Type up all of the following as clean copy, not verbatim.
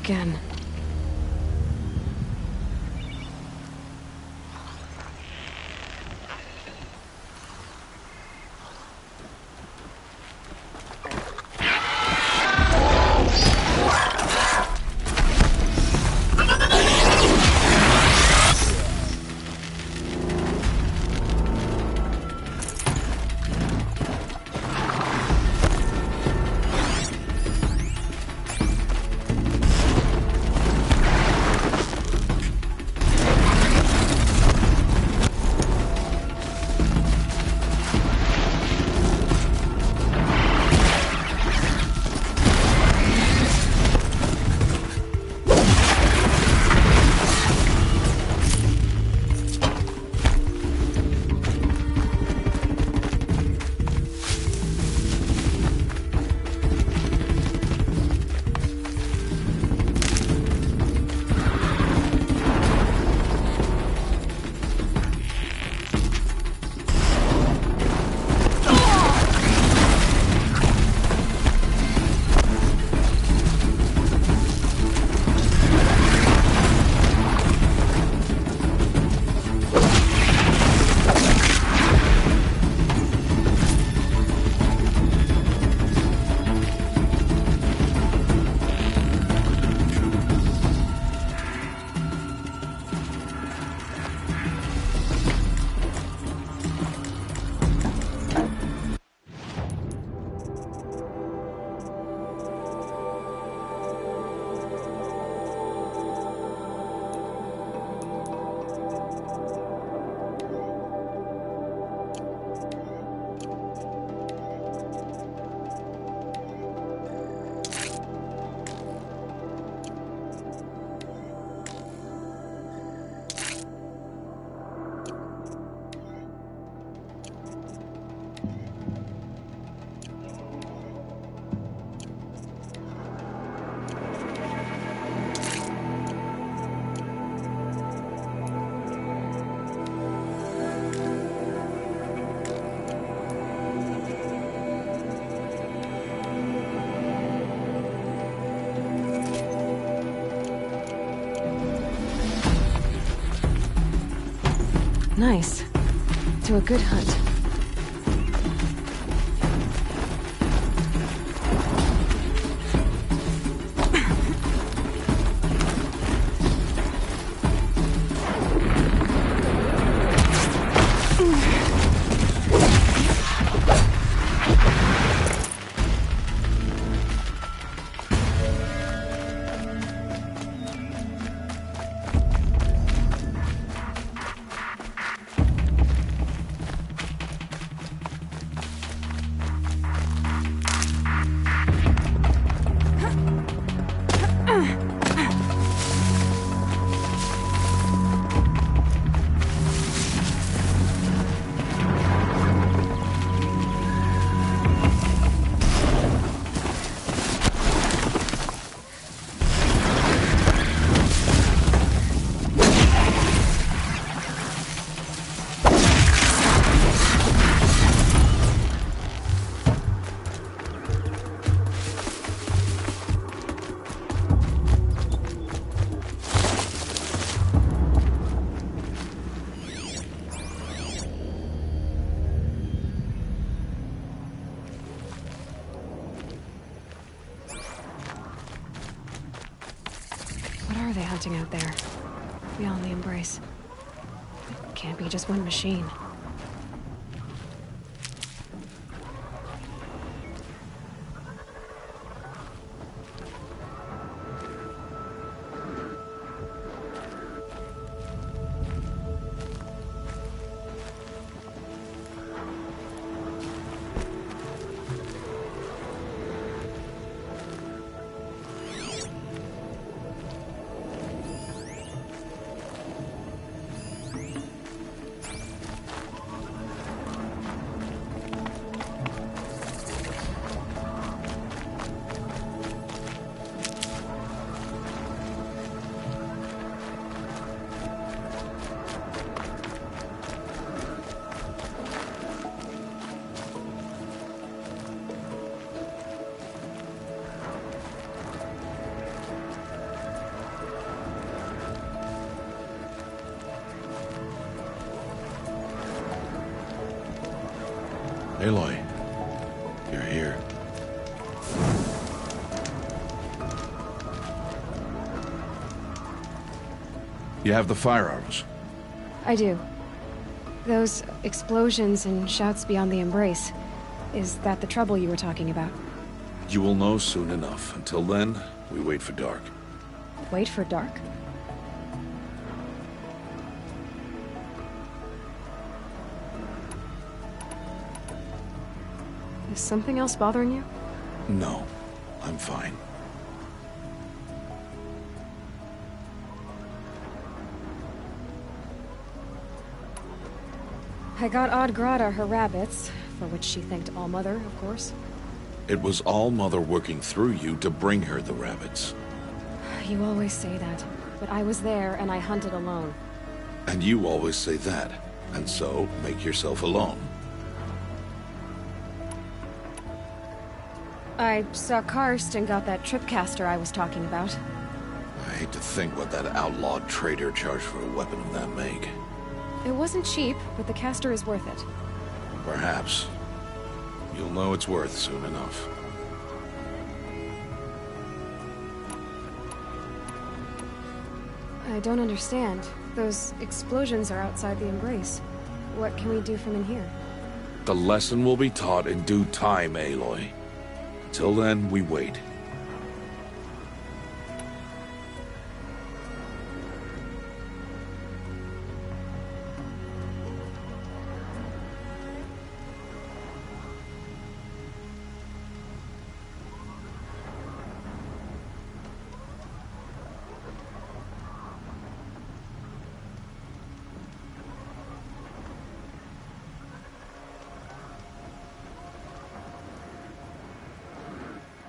again. Nice. To a good hunt. What are they hunting out there? Beyond the embrace. It can't be just one machine. Aloy, you're here. You have the firearms. I do. Those explosions and shouts beyond the embrace. Is that the trouble you were talking about? You will know soon enough. Until then, we wait for dark. Wait for dark? Is something else bothering you? No, I'm fine. I got Odd Grata her rabbits, for which she thanked All-Mother, of course. It was All-Mother working through you to bring her the rabbits. You always say that, but I was there and I hunted alone. And you always say that, and so make yourself alone. I saw Karst and got that tripcaster I was talking about. I hate to think what that outlawed trader charged for a weapon of that make. It wasn't cheap, but the caster is worth it. Perhaps. You'll know it's worth soon enough. I don't understand. Those explosions are outside the embrace. What can we do from in here? The lesson will be taught in due time, Aloy. Until then, we wait.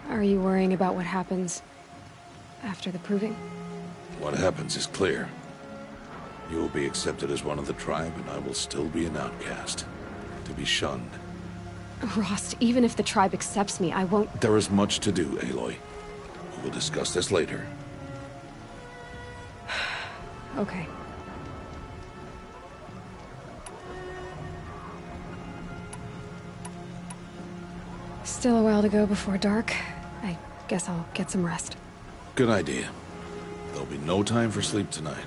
Are you worrying about what happens after the proving? What happens is clear. You will be accepted as one of the tribe, and I will still be an outcast. To be shunned. Rost, even if the tribe accepts me, I won't... There is much to do, Aloy. We will discuss this later. Okay. Still a while to go before dark. I guess I'll get some rest. Good idea. There'll be no time for sleep tonight.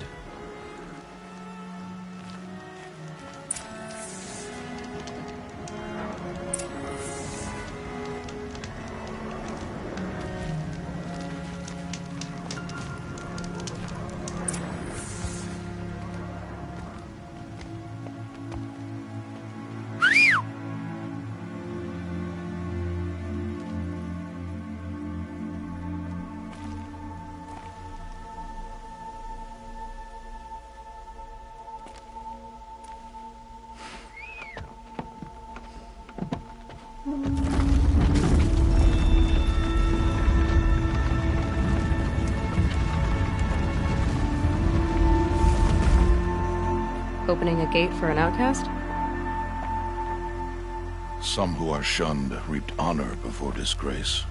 Opening a gate for an outcast? Some who are shunned reaped honor before disgrace.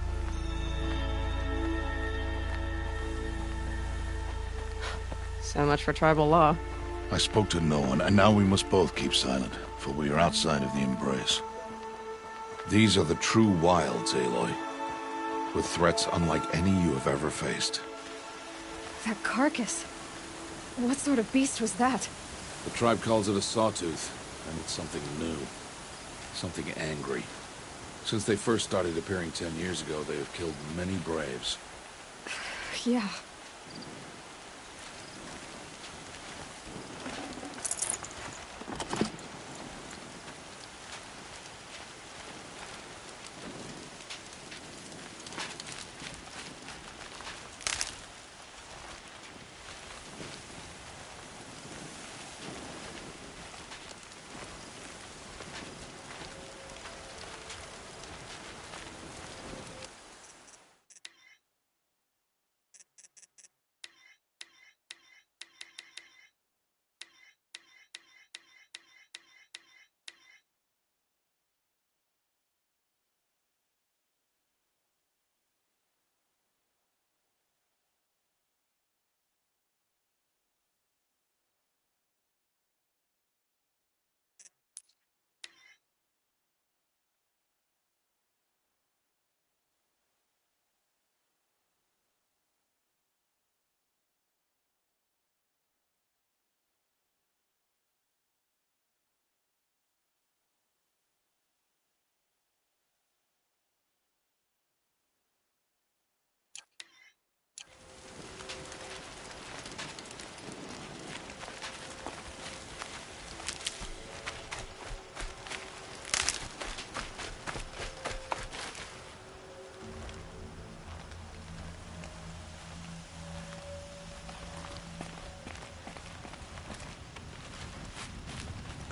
So much for tribal law. I spoke to no one, and now we must both keep silent, for we are outside of the embrace. These are the true wilds, Aloy, with threats unlike any you have ever faced. That carcass. What sort of beast was that? The tribe calls it a sawtooth, and it's something new. Something angry. Since they first started appearing 10 years ago, they have killed many braves. Yeah.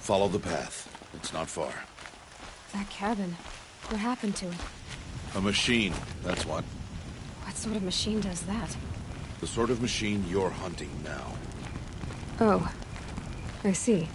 Follow the path. It's not far. That cabin. What happened to it? A machine, that's what. What sort of machine does that? The sort of machine you're hunting now. Oh. I see.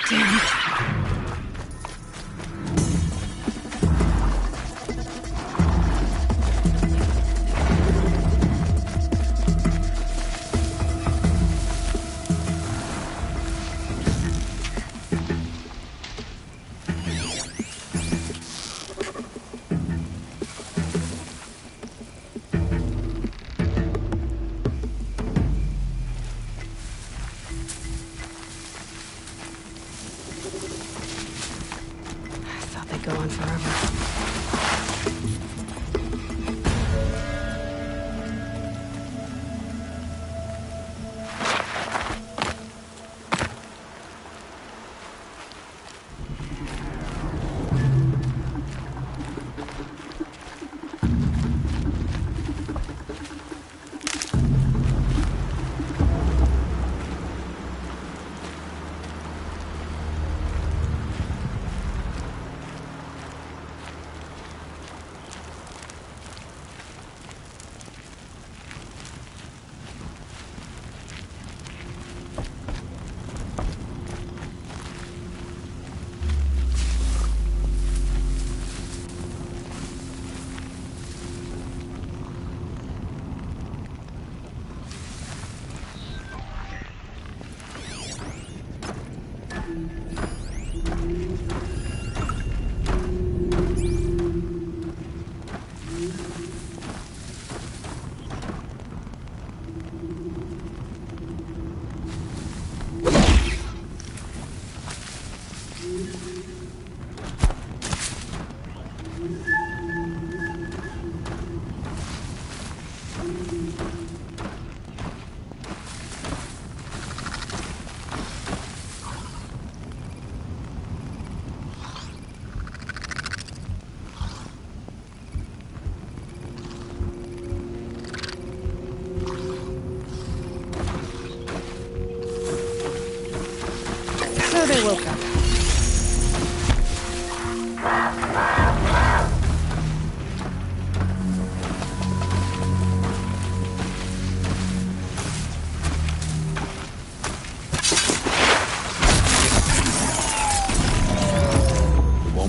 Damn it. Go on forever.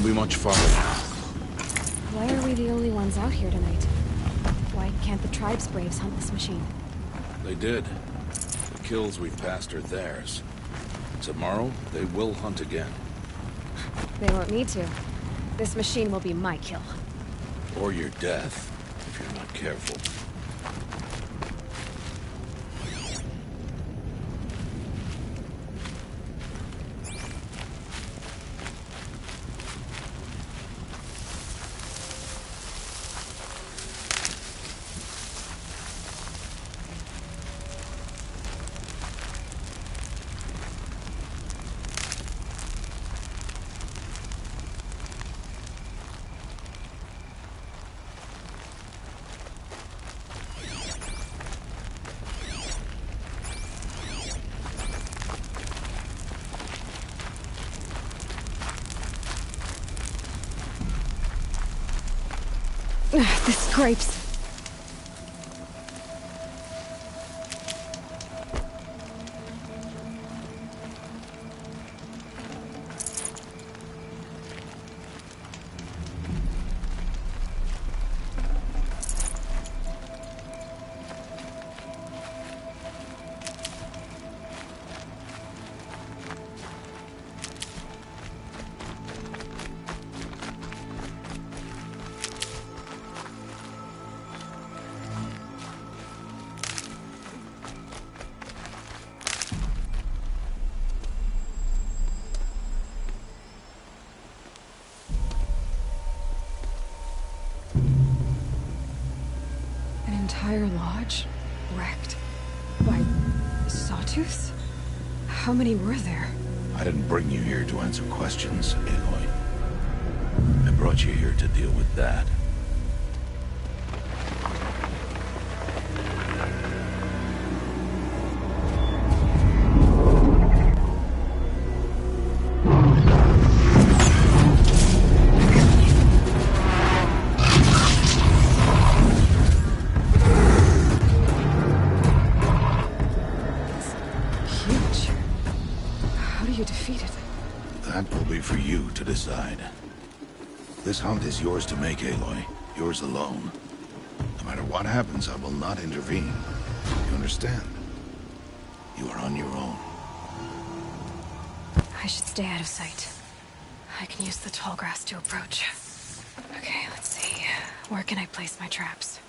be much farther now. Why are we the only ones out here tonight? Why can't the tribe's braves hunt this machine? They did. The kills we've passed are theirs. Tomorrow, they will hunt again. They won't need to. This machine will be my kill. Or your death, if you're not careful. The scrapes. Entire lodge wrecked by sawtooths? How many were there? I didn't bring you here to answer questions, Aloy. I brought you here to deal with that. That will be for you to decide. This hunt is yours to make, Aloy. Yours alone. No matter what happens, I will not intervene. You understand? You are on your own. I should stay out of sight. I can use the tall grass to approach. Okay, let's see. Where can I place my traps?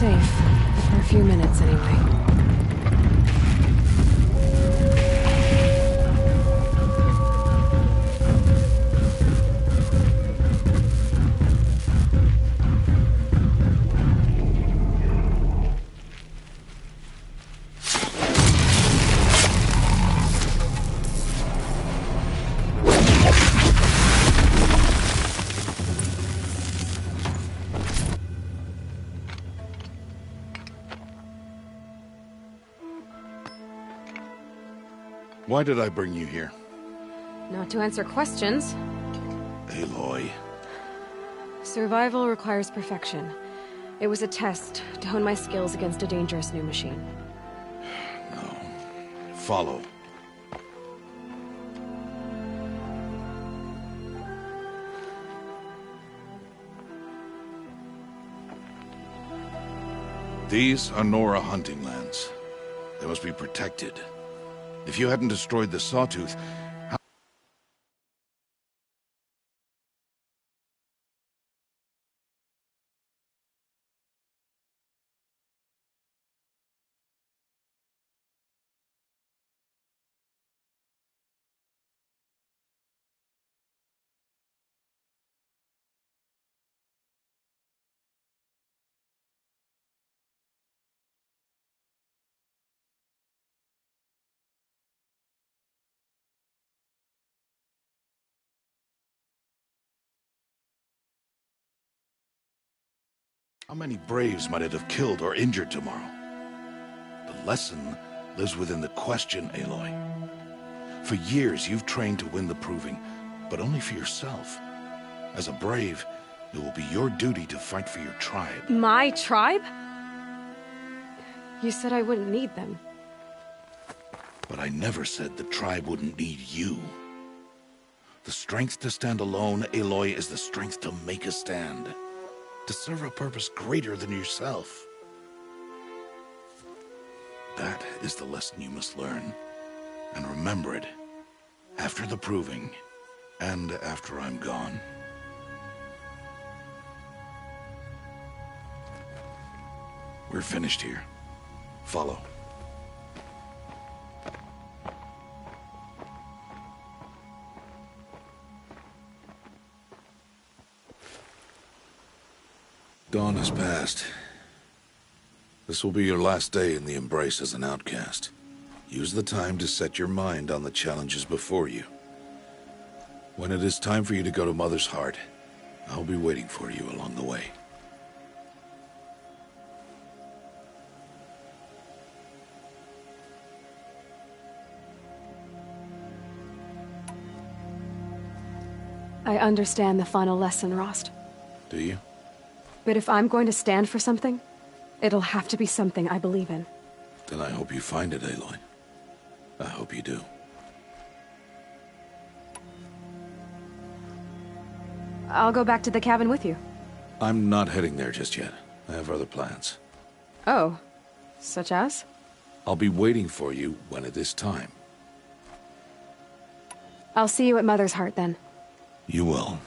safe. For a few minutes, anyway. Why did I bring you here? Not to answer questions. Aloy. Survival requires perfection. It was a test to hone my skills against a dangerous new machine. No. Follow. These are Nora hunting lands. They must be protected. If you hadn't destroyed the Sawtooth, how many Braves might it have killed or injured tomorrow? The lesson lives within the question, Aloy. For years, you've trained to win the proving, but only for yourself. As a Brave, it will be your duty to fight for your tribe. My tribe? You said I wouldn't need them. But I never said the tribe wouldn't need you. The strength to stand alone, Aloy, is the strength to make a stand. To serve a purpose greater than yourself. That is the lesson you must learn. And remember it. After the proving, and after I'm gone. We're finished here. Follow. Dawn has passed. This will be your last day in the Embrace as an outcast. Use the time to set your mind on the challenges before you. When it is time for you to go to Mother's Heart, I'll be waiting for you along the way. I understand the final lesson, Rost. Do you? But if I'm going to stand for something, it'll have to be something I believe in. Then I hope you find it, Aloy. I hope you do. I'll go back to the cabin with you. I'm not heading there just yet. I have other plans. Oh, such as? I'll be waiting for you when it is time. I'll see you at Mother's Heart then. You will.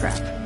Crap.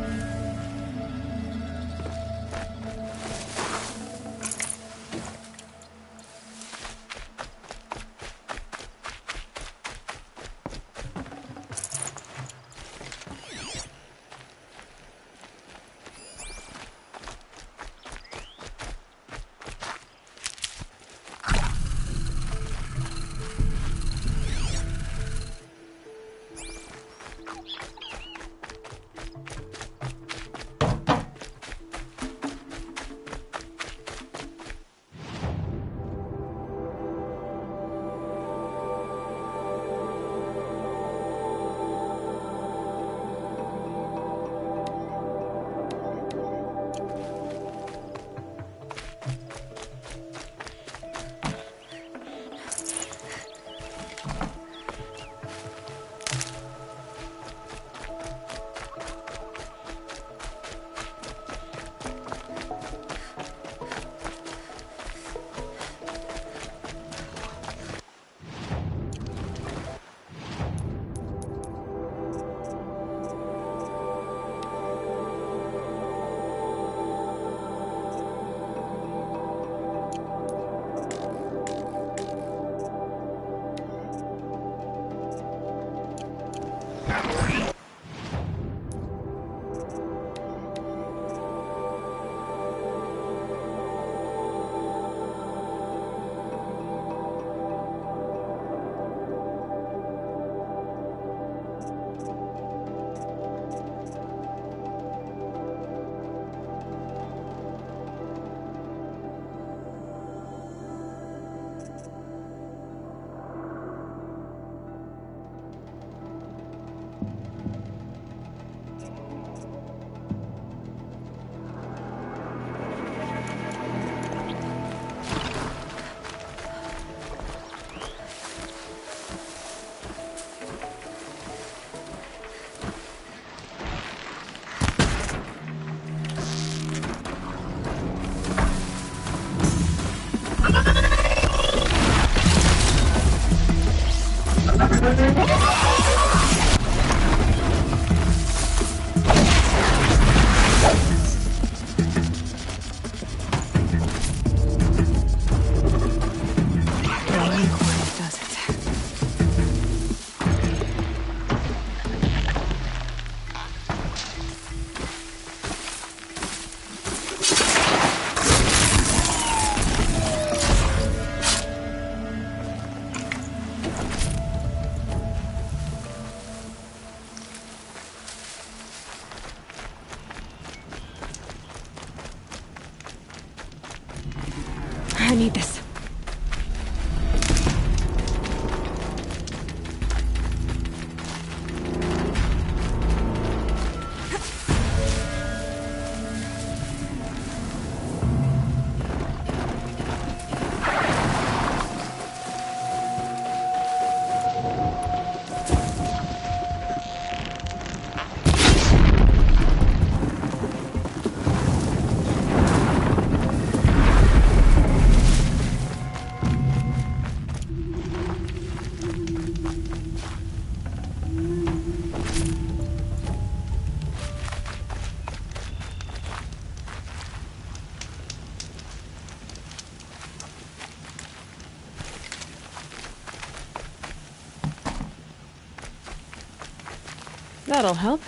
I need this. That'll help.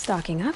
Stocking up.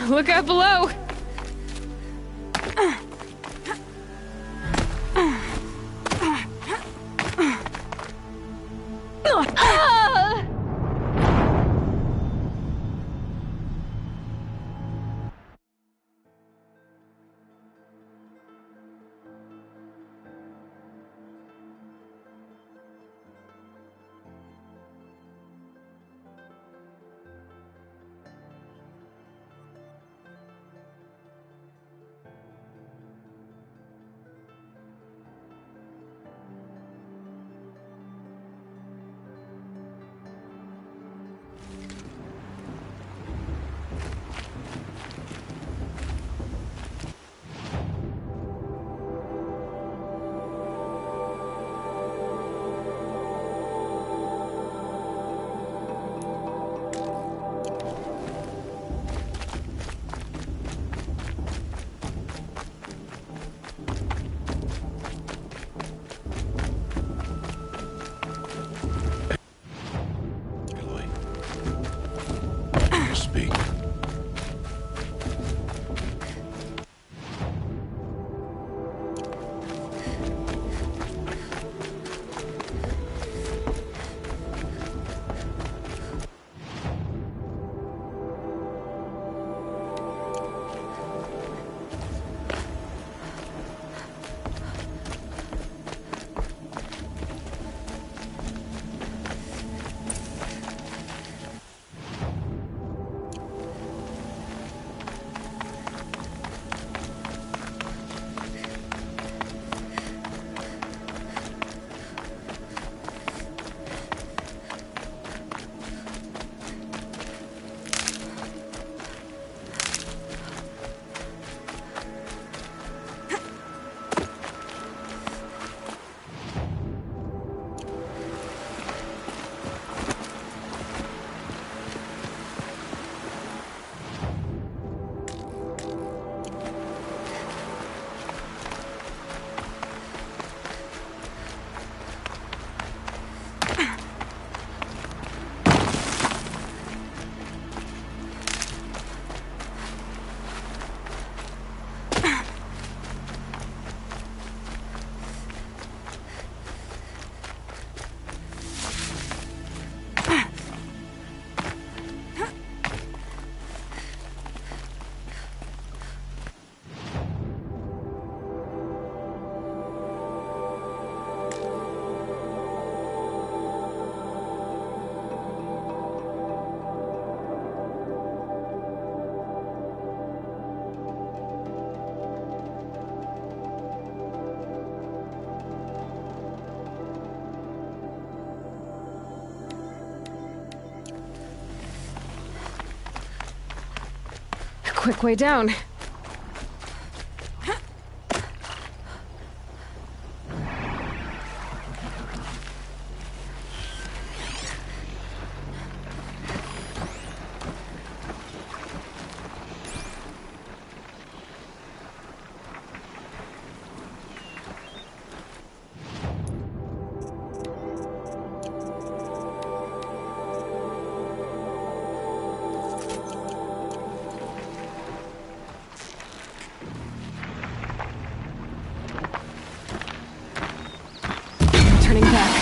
Look out below! Speak. Quick way down. Turning back.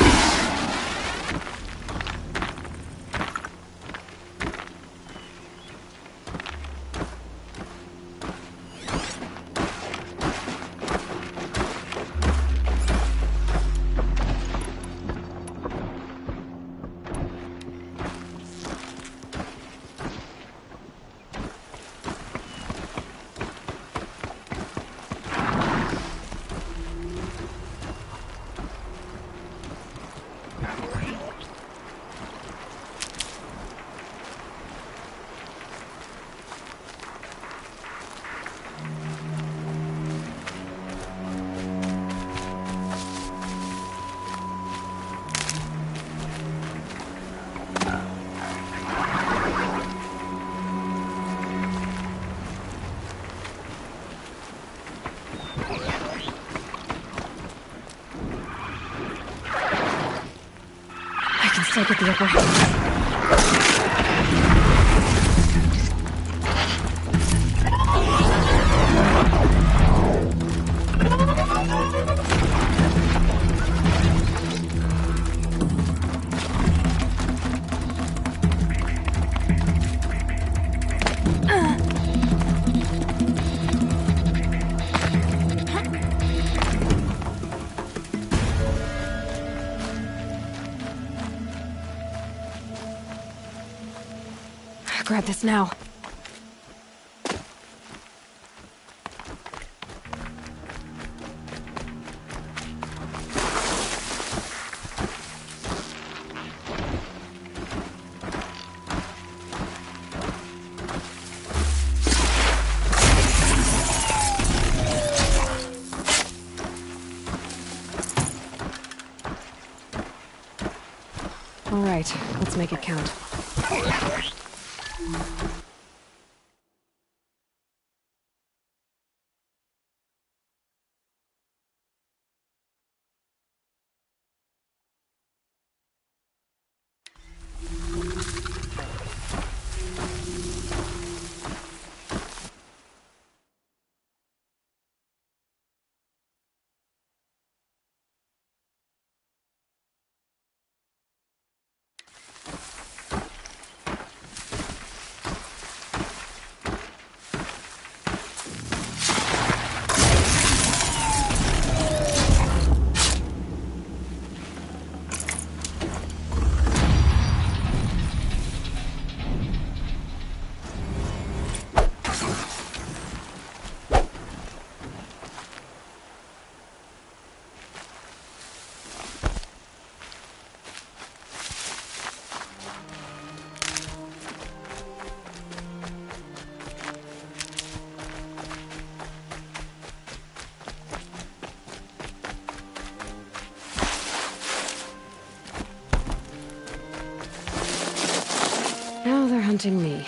Still get the upper hand. Grab this now. All right, let's make it count. Now they're hunting me.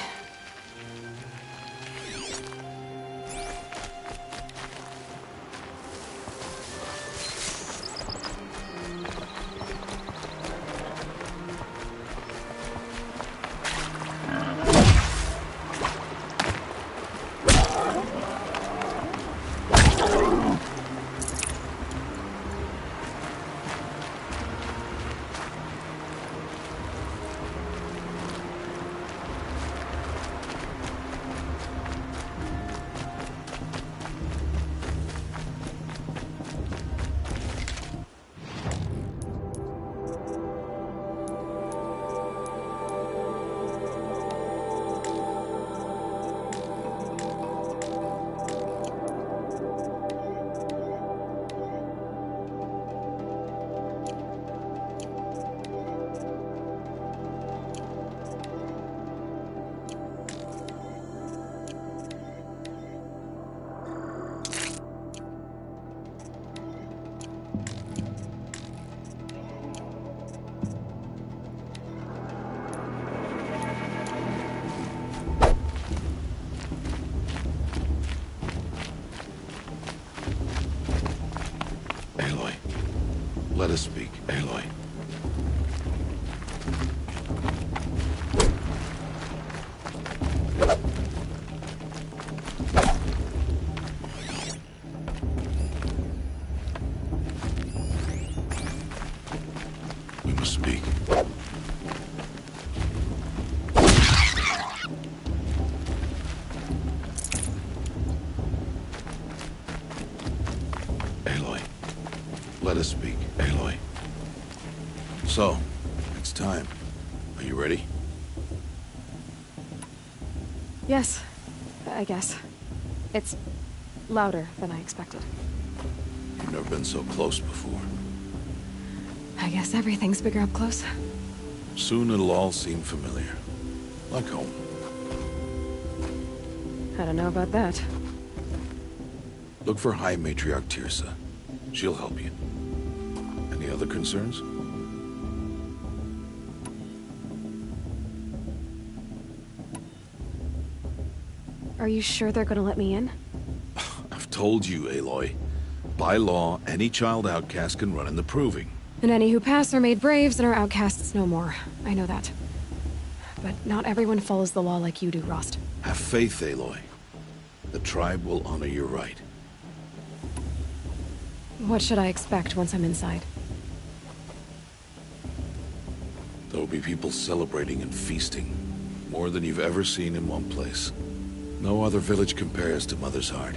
Let us speak, Aloy. We must speak. Aloy. Let us speak, Aloy. So, it's time. Are you ready? Yes, I guess. It's louder than I expected. You've never been so close before. I guess everything's bigger up close. Soon it'll all seem familiar. Like home. I don't know about that. Look for High Matriarch Tirsa. She'll help you. Any other concerns? Are you sure they're gonna let me in? I've told you, Aloy. By law, any child outcast can run in the Proving. And any who pass are made braves and are outcasts no more. I know that. But not everyone follows the law like you do, Rost. Have faith, Aloy. The tribe will honor your right. What should I expect once I'm inside? There will be people celebrating and feasting. More than you've ever seen in one place. No other village compares to Mother's Heart.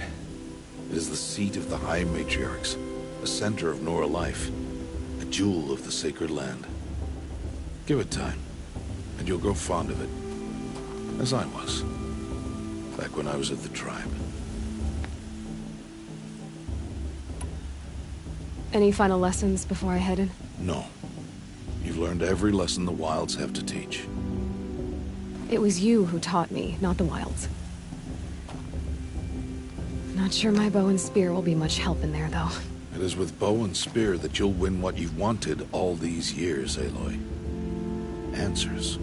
It is the seat of the High Matriarchs, a center of Nora life, a jewel of the sacred land. Give it time, and you'll grow fond of it. As I was. Back when I was at the tribe. Any final lessons before I head in? No. You've learned every lesson the wilds have to teach. It was you who taught me, not the wilds. Not sure my bow and spear will be much help in there, though. It is with bow and spear that you'll win what you've wanted all these years, Aloy. Answers.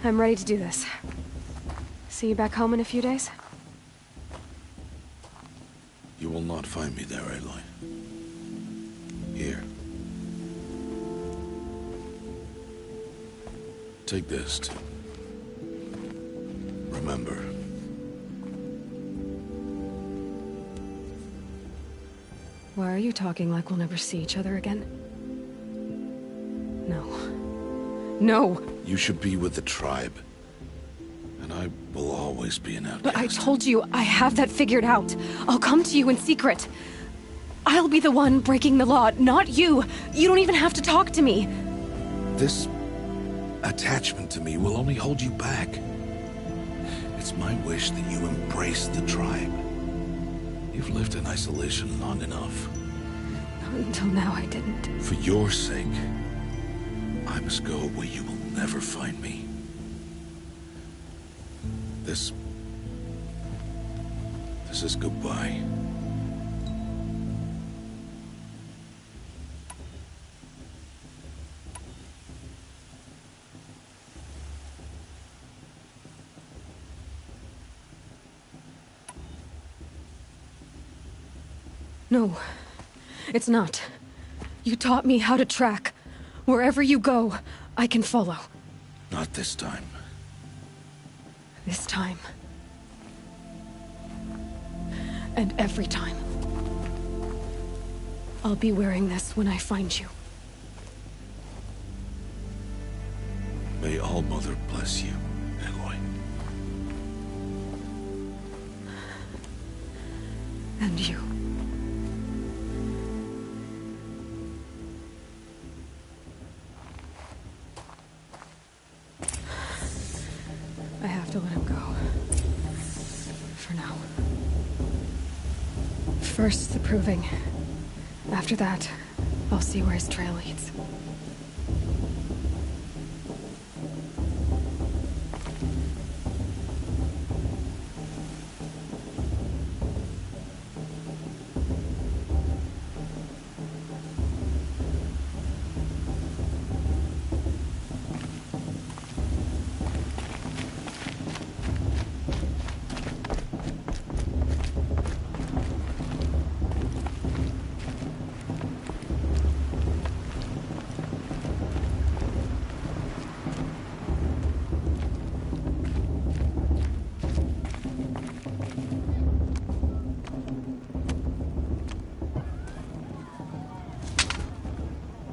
I'm ready to do this. See you back home in a few days? You will not find me there, Aloy. Here. Take this to remember. Why are you talking like we'll never see each other again? No. No! You should be with the tribe. And I will always be an outcast. But I told you, I have that figured out. I'll come to you in secret. I'll be the one breaking the law, not you. You don't even have to talk to me. This attachment to me will only hold you back. It's my wish that you embrace the tribe. You've lived in isolation long enough. Until now, I didn't. For your sake, I must go where you will never find me. This is goodbye. No, it's not. You taught me how to track. Wherever you go, I can follow. Not this time. This time. And every time. I'll be wearing this when I find you. May All-Mother bless you, Aloy. And you. I have to let him go. For now. First, the proving. After that, I'll see where his trail leads.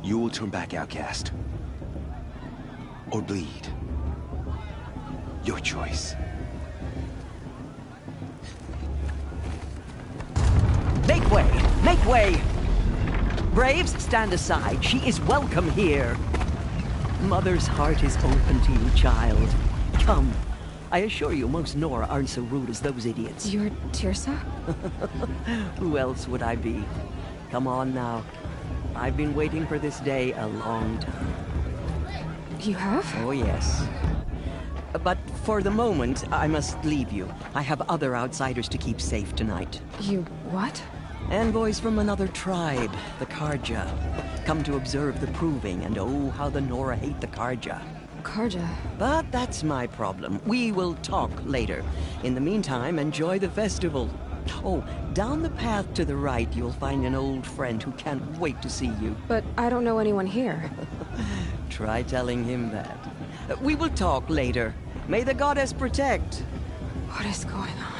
You will turn back, outcast. Or bleed. Your choice. Make way! Make way! Braves, stand aside. She is welcome here. Mother's heart is open to you, child. Come. I assure you, most Nora aren't so rude as those idiots. You're Tirsa? Who else would I be? Come on now. I've been waiting for this day a long time. You have? Oh, yes. But for the moment, I must leave you. I have other outsiders to keep safe tonight. You what? Envoys from another tribe, the Karja. Come to observe the proving, and oh, how the Nora hate the Karja. Karja? But that's my problem. We will talk later. In the meantime, enjoy the festival. Oh, down the path to the right, you'll find an old friend who can't wait to see you. But I don't know anyone here. Try telling him that. We will talk later. May the goddess protect. What is going on?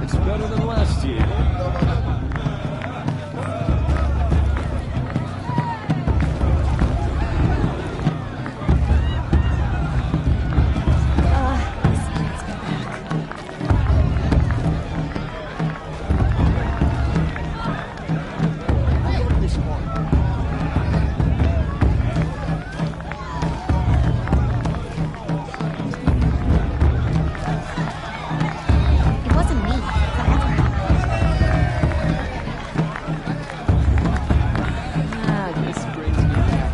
It's better than last year. this one. It wasn't me. Whatever. This brings me back.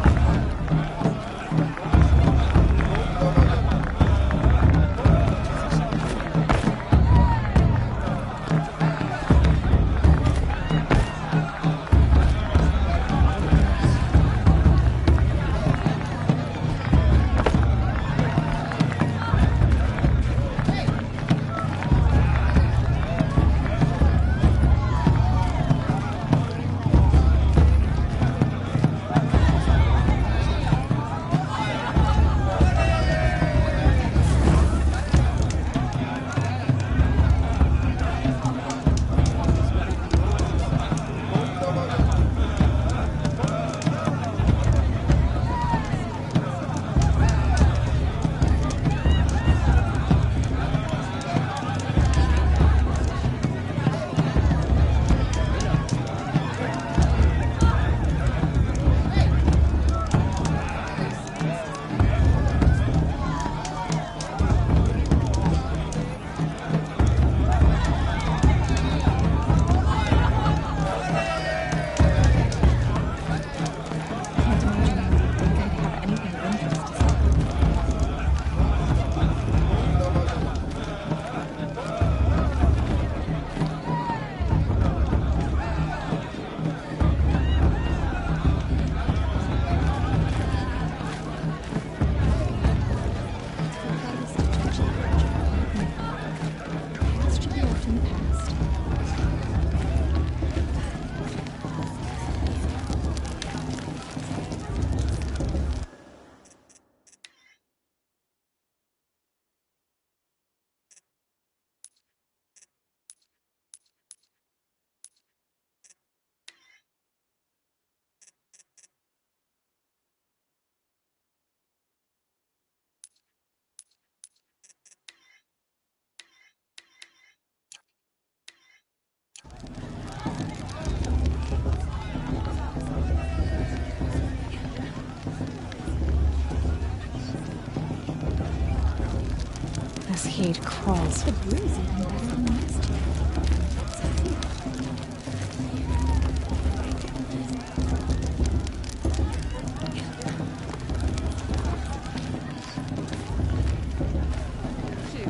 Can't imagine why you'd think I'd have anything of interest to say. Past should be left in the past. This heat crawls. The brew is even better than last year.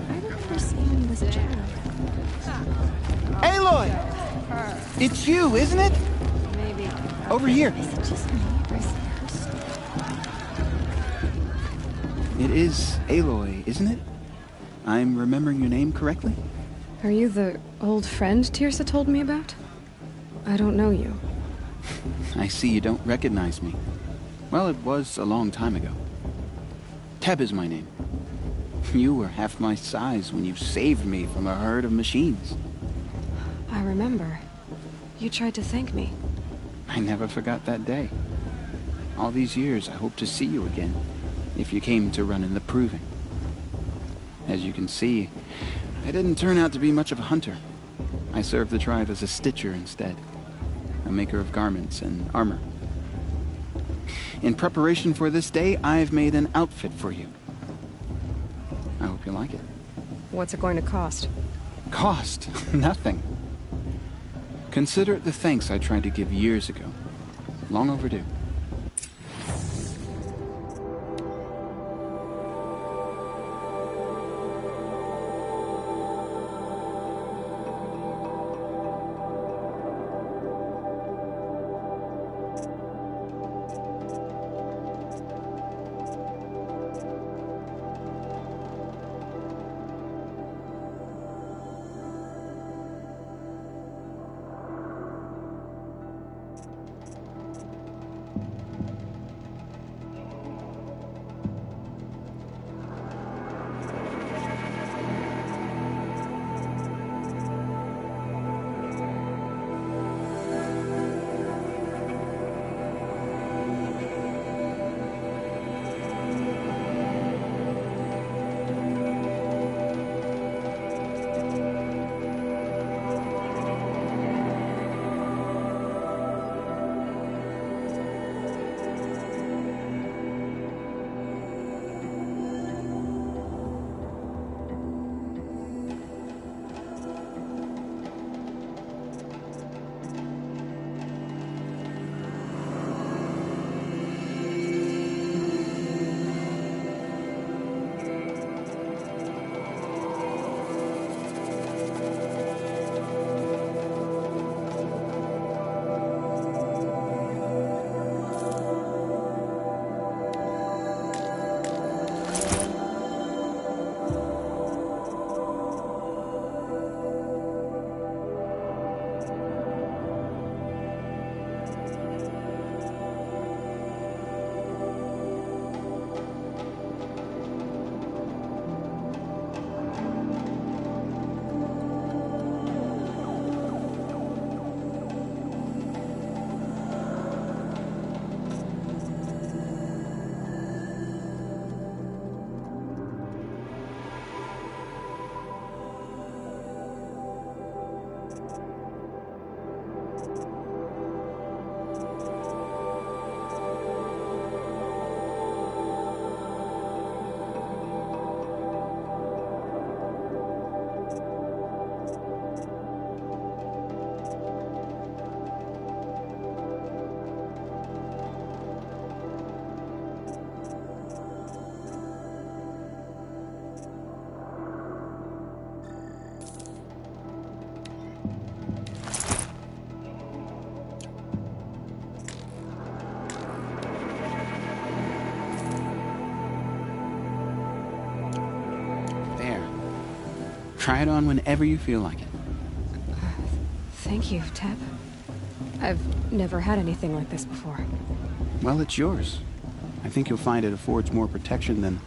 I remember seeing you as a child. Aloy! It's you, isn't it? Maybe. Over here. Is it just me, or is there It is Aloy, isn't it? I'm remembering your name correctly? Are you the old friend Tirsa told me about? I don't know you. I see you don't recognize me. Well, it was a long time ago. Teb is my name. You were half my size when you saved me from a herd of machines. I remember. You tried to thank me. I never forgot that day. All these years, I hope to see you again, if you came to run in the proving. As you can see, I didn't turn out to be much of a hunter. I served the tribe as a stitcher instead, a maker of garments and armor. In preparation for this day, I've made an outfit for you. I hope you like it. What's it going to cost? Cost? Nothing. Consider it the thanks I tried to give years ago. Long overdue. Try it on whenever you feel like it. Thank you, Teb. I've never had anything like this before. Well, it's yours. I think you'll find it affords more protection than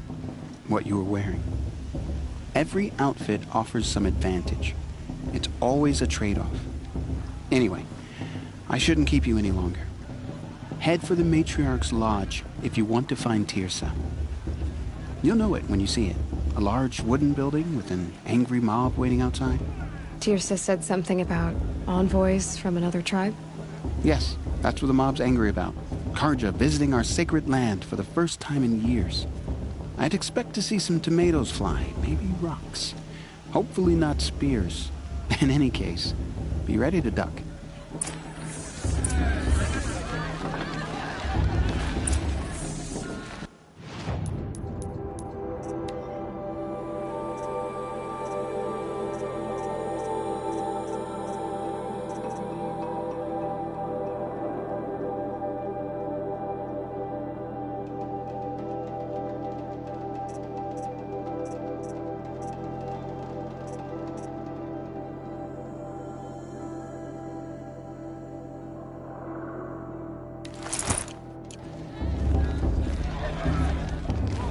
what you were wearing. Every outfit offers some advantage. It's always a trade-off. Anyway, I shouldn't keep you any longer. Head for the Matriarch's Lodge if you want to find Tirsa. You'll know it when you see it. A large wooden building with an angry mob waiting outside. Tirsa said something about envoys from another tribe? Yes, that's what the mob's angry about. Karja visiting our sacred land for the first time in years. I'd expect to see some tomatoes fly, maybe rocks. Hopefully not spears. In any case, be ready to duck.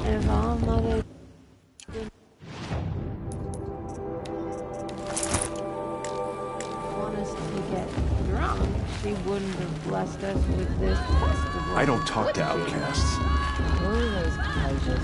If our mother want us to get drunk, she wouldn't have blessed us with this festival. I don't talk to outcasts. Oh, those pleasures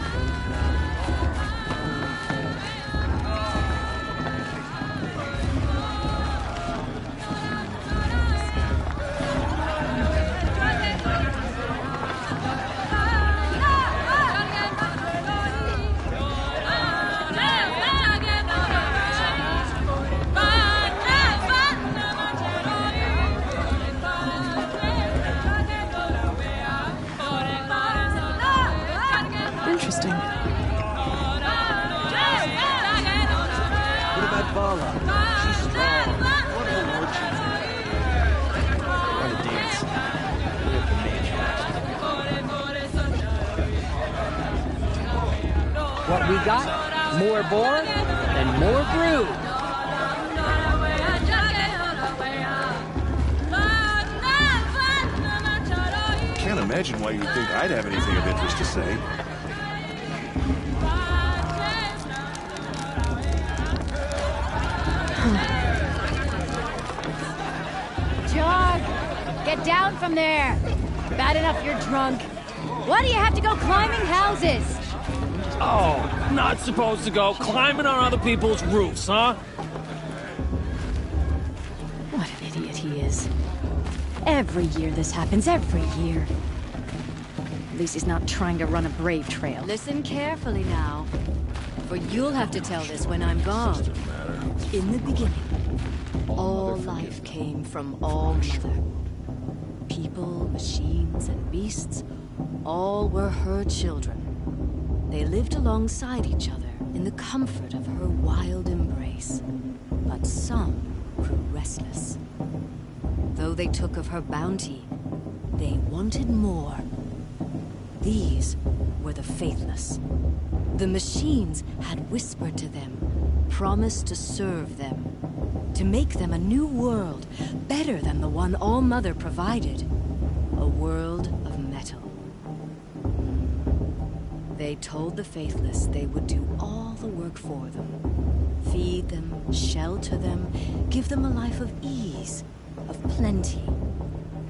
Interesting. What about Bala? She's strong. What of the Lord she's want to dance. We're at the mansion. What we got? More boar and more brew. Can't imagine why you'd think I'd have anything of interest to say. Jog! Get down from there! Bad enough you're drunk. Why do you have to go climbing houses? Oh, not supposed to go climbing on other people's roofs, huh? What an idiot he is. Every year this happens, every year. At least he's not trying to run a brave trail. Listen carefully now, for you'll have to tell this when I'm gone. In the beginning, all life came from All Mother. People, machines, and beasts, all were her children. They lived alongside each other in the comfort of her wild embrace. But some grew restless. Though they took of her bounty, they wanted more. These were the faithless. The machines had whispered to them, promised to serve them, to make them a new world, better than the one All Mother provided. A world of metal. They told the faithless they would do all the work for them. Feed them, shelter them, give them a life of ease, of plenty.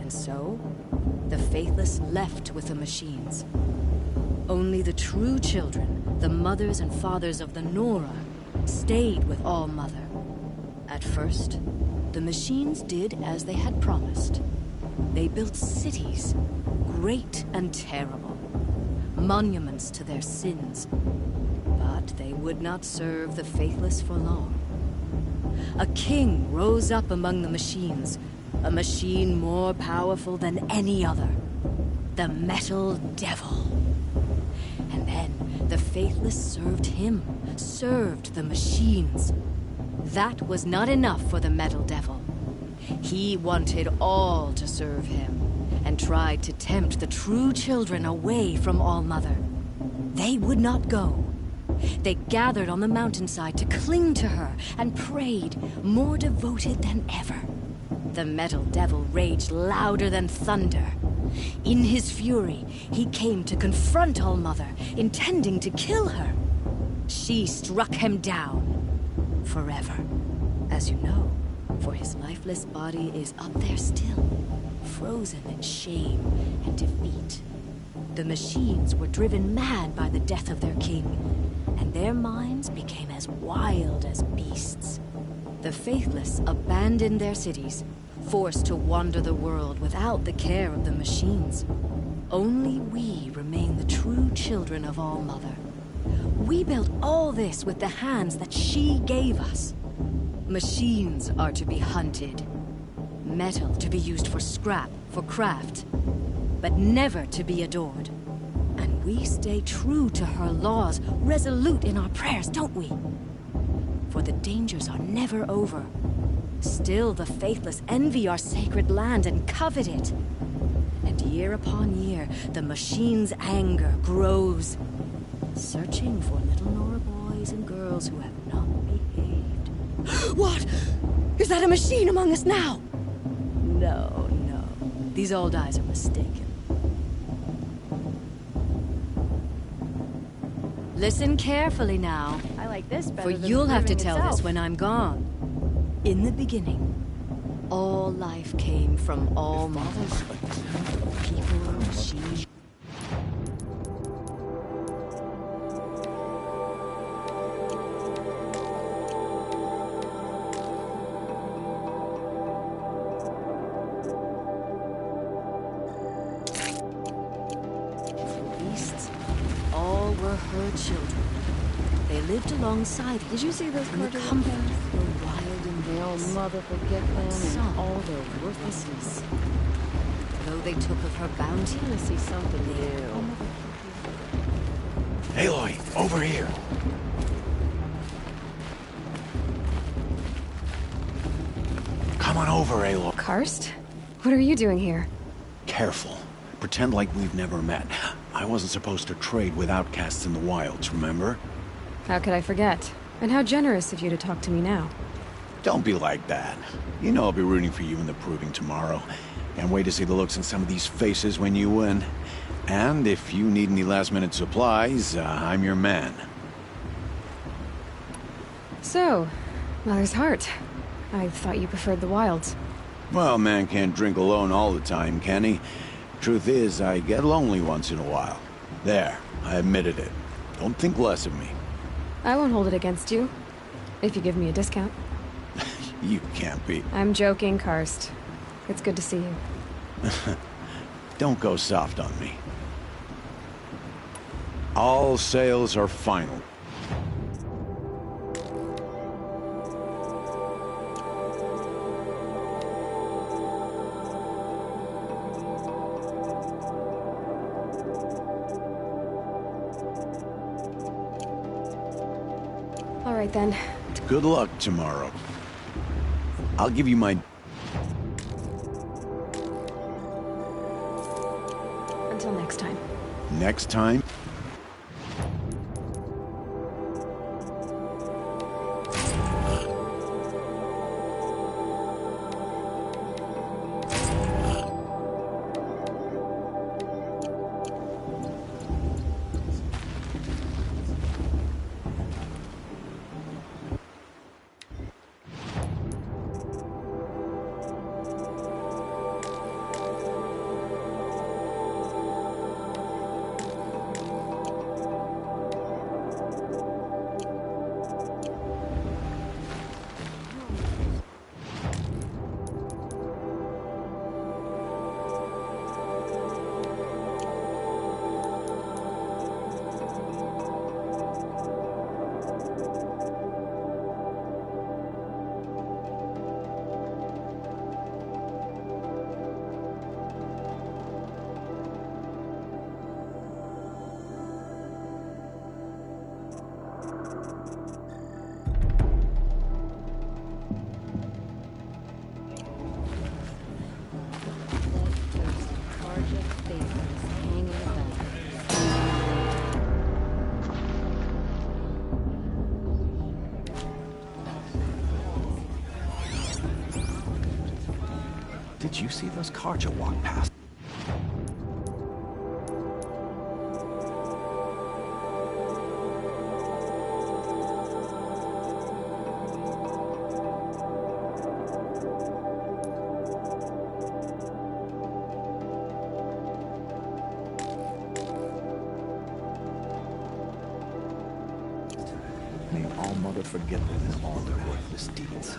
And so, the faithless left with the machines. Only the true children, the mothers and fathers of the Nora, stayed with All Mother. At first, the machines did as they had promised. They built cities, great and terrible, monuments to their sins. But they would not serve the faithless for long. A king rose up among the machines, a machine more powerful than any other. The Metal Devil. And then the faithless served him, served the machines. That was not enough for the Metal Devil. He wanted all to serve him, and tried to tempt the true children away from All Mother. They would not go. They gathered on the mountainside to cling to her and prayed, more devoted than ever. The metal devil raged louder than thunder. In his fury, he came to confront All-Mother, intending to kill her. She struck him down. Forever. As you know, for his lifeless body is up there still, frozen in shame and defeat. The machines were driven mad by the death of their king, and their minds became as wild as beasts. The faithless abandoned their cities, forced to wander the world without the care of the machines. Only we remain the true children of All-Mother. We built all this with the hands that she gave us. Machines are to be hunted. Metal to be used for scrap, for craft. But never to be adored. And we stay true to her laws, resolute in our prayers, don't we? For the dangers are never over. Still the faithless envy our sacred land and covet it. And year upon year, the machine's anger grows, searching for little Nora boys and girls who have not behaved. What? Is that a machine among us now? No, no. These old eyes are mistaken. Listen carefully now. I like this better For than you'll have to living tell itself. this when I'm gone. In the beginning, all life came from All-Mother. People, machines. Beasts, all were her children. They lived alongside her. Did you see those And the cartoons? comfort were wild and May all mother forget them and Some all their worthlessness. Though they took of her bounty, I want to see something new. Aloy, over here. Come on over, Aloy. Karst? What are you doing here? Careful. Pretend like we've never met. I wasn't supposed to trade with outcasts in the wilds, remember? How could I forget? And how generous of you to talk to me now. Don't be like that. You know I'll be rooting for you in the proving tomorrow. Can't wait to see the looks on some of these faces when you win. And if you need any last-minute supplies, I'm your man. So, Mother's Heart. I thought you preferred the wilds. Well, man can't drink alone all the time, can he? Truth is, I get lonely once in a while. There, I admitted it. Don't think less of me. I won't hold it against you. If you give me a discount. You can't be. I'm joking, Karst. It's good to see you. Don't go soft on me. All sales are final. All right, then. Good luck tomorrow. I'll give you my... Until next time. Next time? you see those Karja walk past? May all Mother forgive them all their worthless deeds.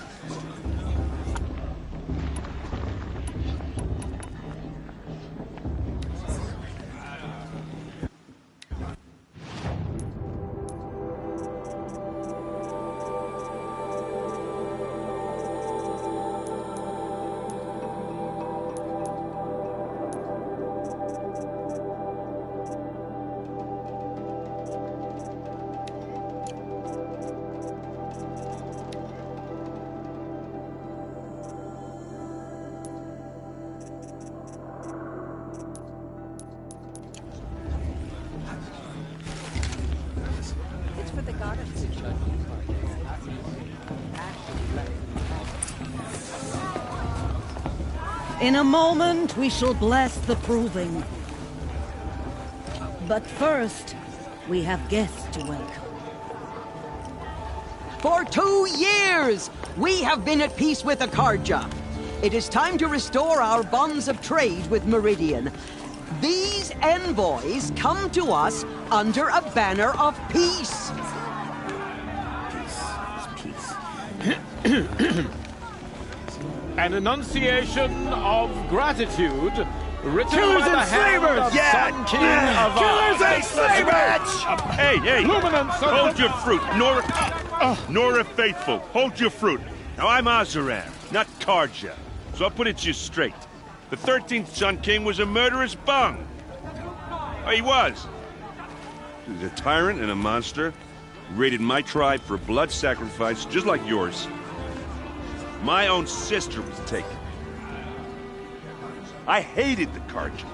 In a moment, we shall bless the proving. But first, we have guests to welcome. For 2 years, we have been at peace with the Karja. It is time to restore our bonds of trade with Meridian. These envoys come to us under a banner of peace. An enunciation of gratitude written Killers by the and hand slavers! of Yeah! Sun King of Killers and slavers! Hey, hey! Luminance of Hold the- your fruit, Nora Faithful. Hold your fruit. Now, I'm Azaran, not Karja. So I'll put it to you straight. The 13th Sun King was a murderous bung. Oh, he was. He was a tyrant and a monster. Raided my tribe for blood sacrifice, just like yours. My own sister was taken. I hated the Karja.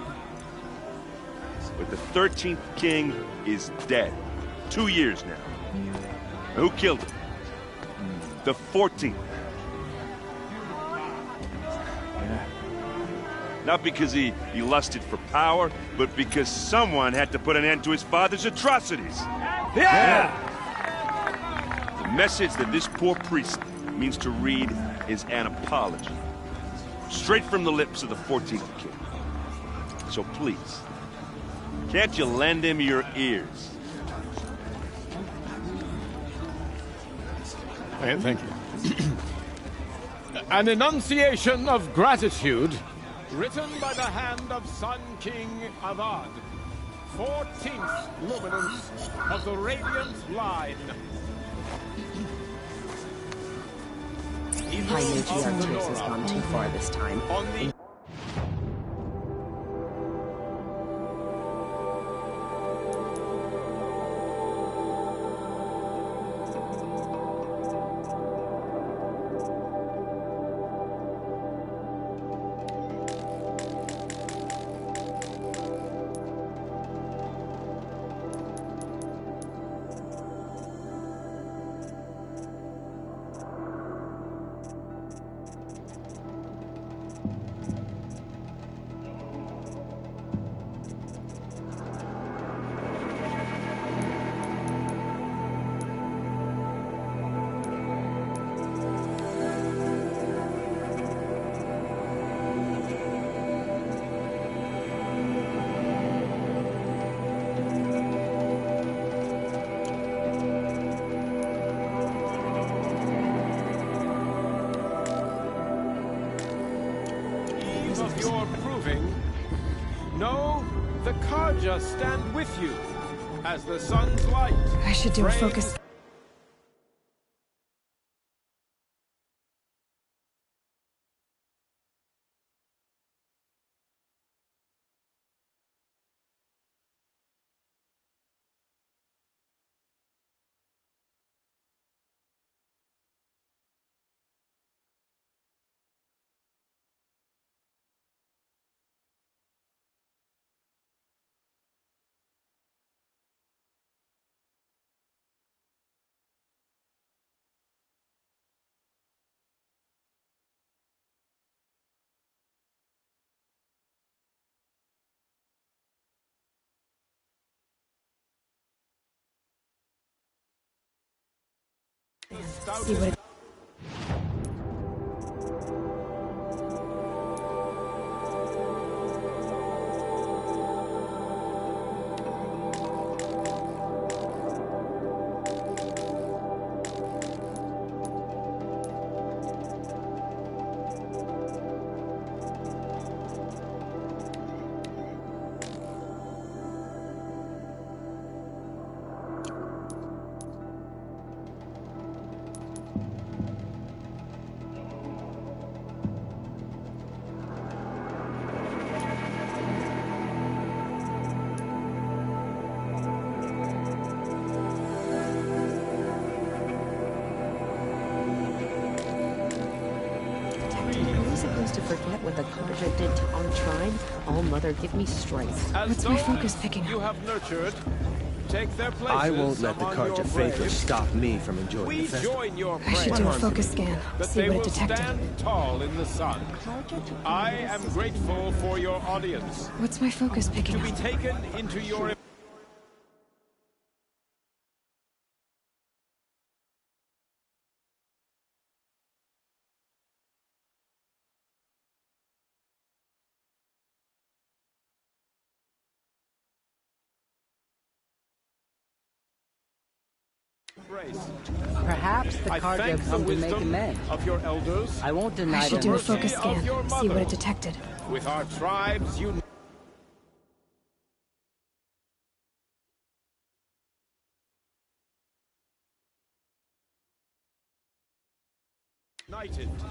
But the 13th king is dead. 2 years now. Who killed him? The 14th. Not because he lusted for power, but because someone had to put an end to his father's atrocities. Yeah! The message that this poor priest means to read is an apology. Straight from the lips of the 14th king. So please, can't you lend him your ears? Thank you. An enunciation of gratitude written by the hand of Sun King Avad, 14th luminance of the Radiant Line. High Matriarch has gone too far this time. On the of your proving, know the Karja stand with you as the sun's light. I should do a brings focus. See what it... To forget what the Carja did to our tribe, all Mother give me strength. What's my focus picking you up? have nurtured, take their places. I won't let the among your Carja faithless braves. stop me from enjoying We the festival. join your I should do a braves, focus scan, that see they what it will detected. stand tall in the sun. I am grateful for your audience. What's my focus picking To be up? taken into your embrace. Perhaps the I Carja thank have the come to make wisdom amends. of your elders. I won't I deny should them. do a mercy focus of scan, your see what mother. it detected. With our tribes united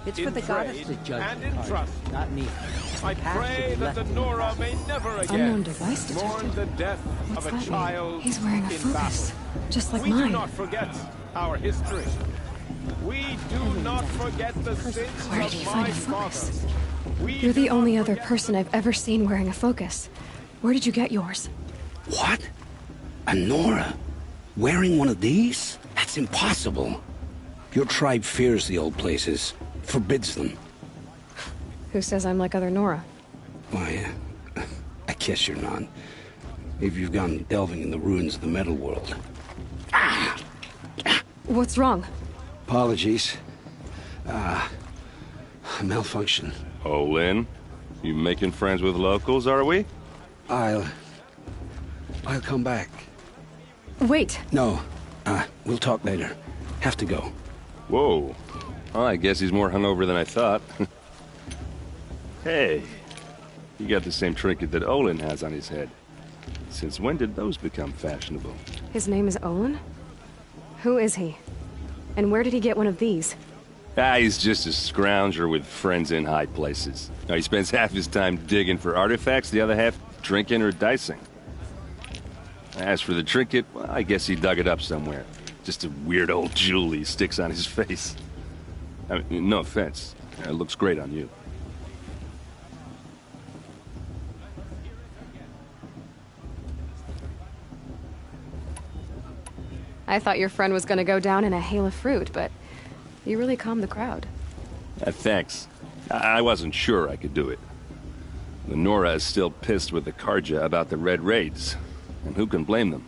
It's in for the goddess trade to judge and the in Carja, trust. not me. I The past pray should be that the left in Nora past. may never Unknown again device mourn detected. the death What's of a that child mean? He's wearing a in focus, battle. just like We mine. do not forget our history. We do not forget the sins Where did of he my find a focus? fathers. We You're do the not only other forget person I've ever seen wearing a focus. Where did you get yours? What? A Nora? Wearing one of these? That's impossible. Your tribe fears the old places, forbids them. Who says I'm like other Nora? Why, I guess you're not. If you've gone delving in the ruins of the metal world. What's wrong? Apologies. Malfunction. Oh, Lynn? You making friends with locals, are we? I'll come back. Wait. No, we'll talk later. Have to go. Whoa. Well, I guess he's more hungover than I thought. Hey, you got the same trinket that Olin has on his head. Since when did those become fashionable? His name is Olin? Who is he? And where did he get one of these? He's just a scrounger with friends in high places. Now, he spends half his time digging for artifacts, the other half drinking or dicing. As for the trinket, well, I guess he dug it up somewhere. Just a weird old jewel he sticks on his face. I mean, no offense. It looks great on you. I thought your friend was gonna go down in a hail of fruit, but you really calmed the crowd. Thanks. I wasn't sure I could do it. The Nora is still pissed with the Carja about the Red Raids, and who can blame them?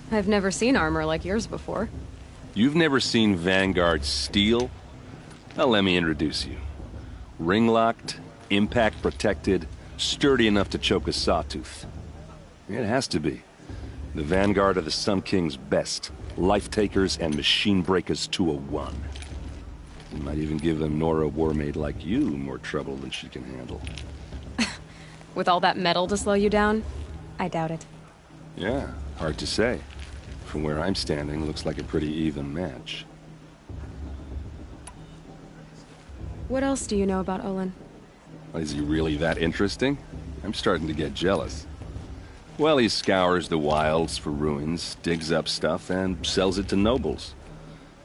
I've never seen armor like yours before. You've never seen Vanguard steel? Well, let me introduce you. Ring-locked, impact-protected, sturdy enough to choke a sawtooth. It has to be. The Vanguard are the Sun King's best. Life-takers and machine-breakers to a one. You might even give a Nora warmaid like you more trouble than she can handle. With all that metal to slow you down? I doubt it. Yeah, hard to say. From where I'm standing, looks like a pretty even match. What else do you know about Olin? Is he really that interesting? I'm starting to get jealous. Well, he scours the wilds for ruins, digs up stuff, and sells it to nobles.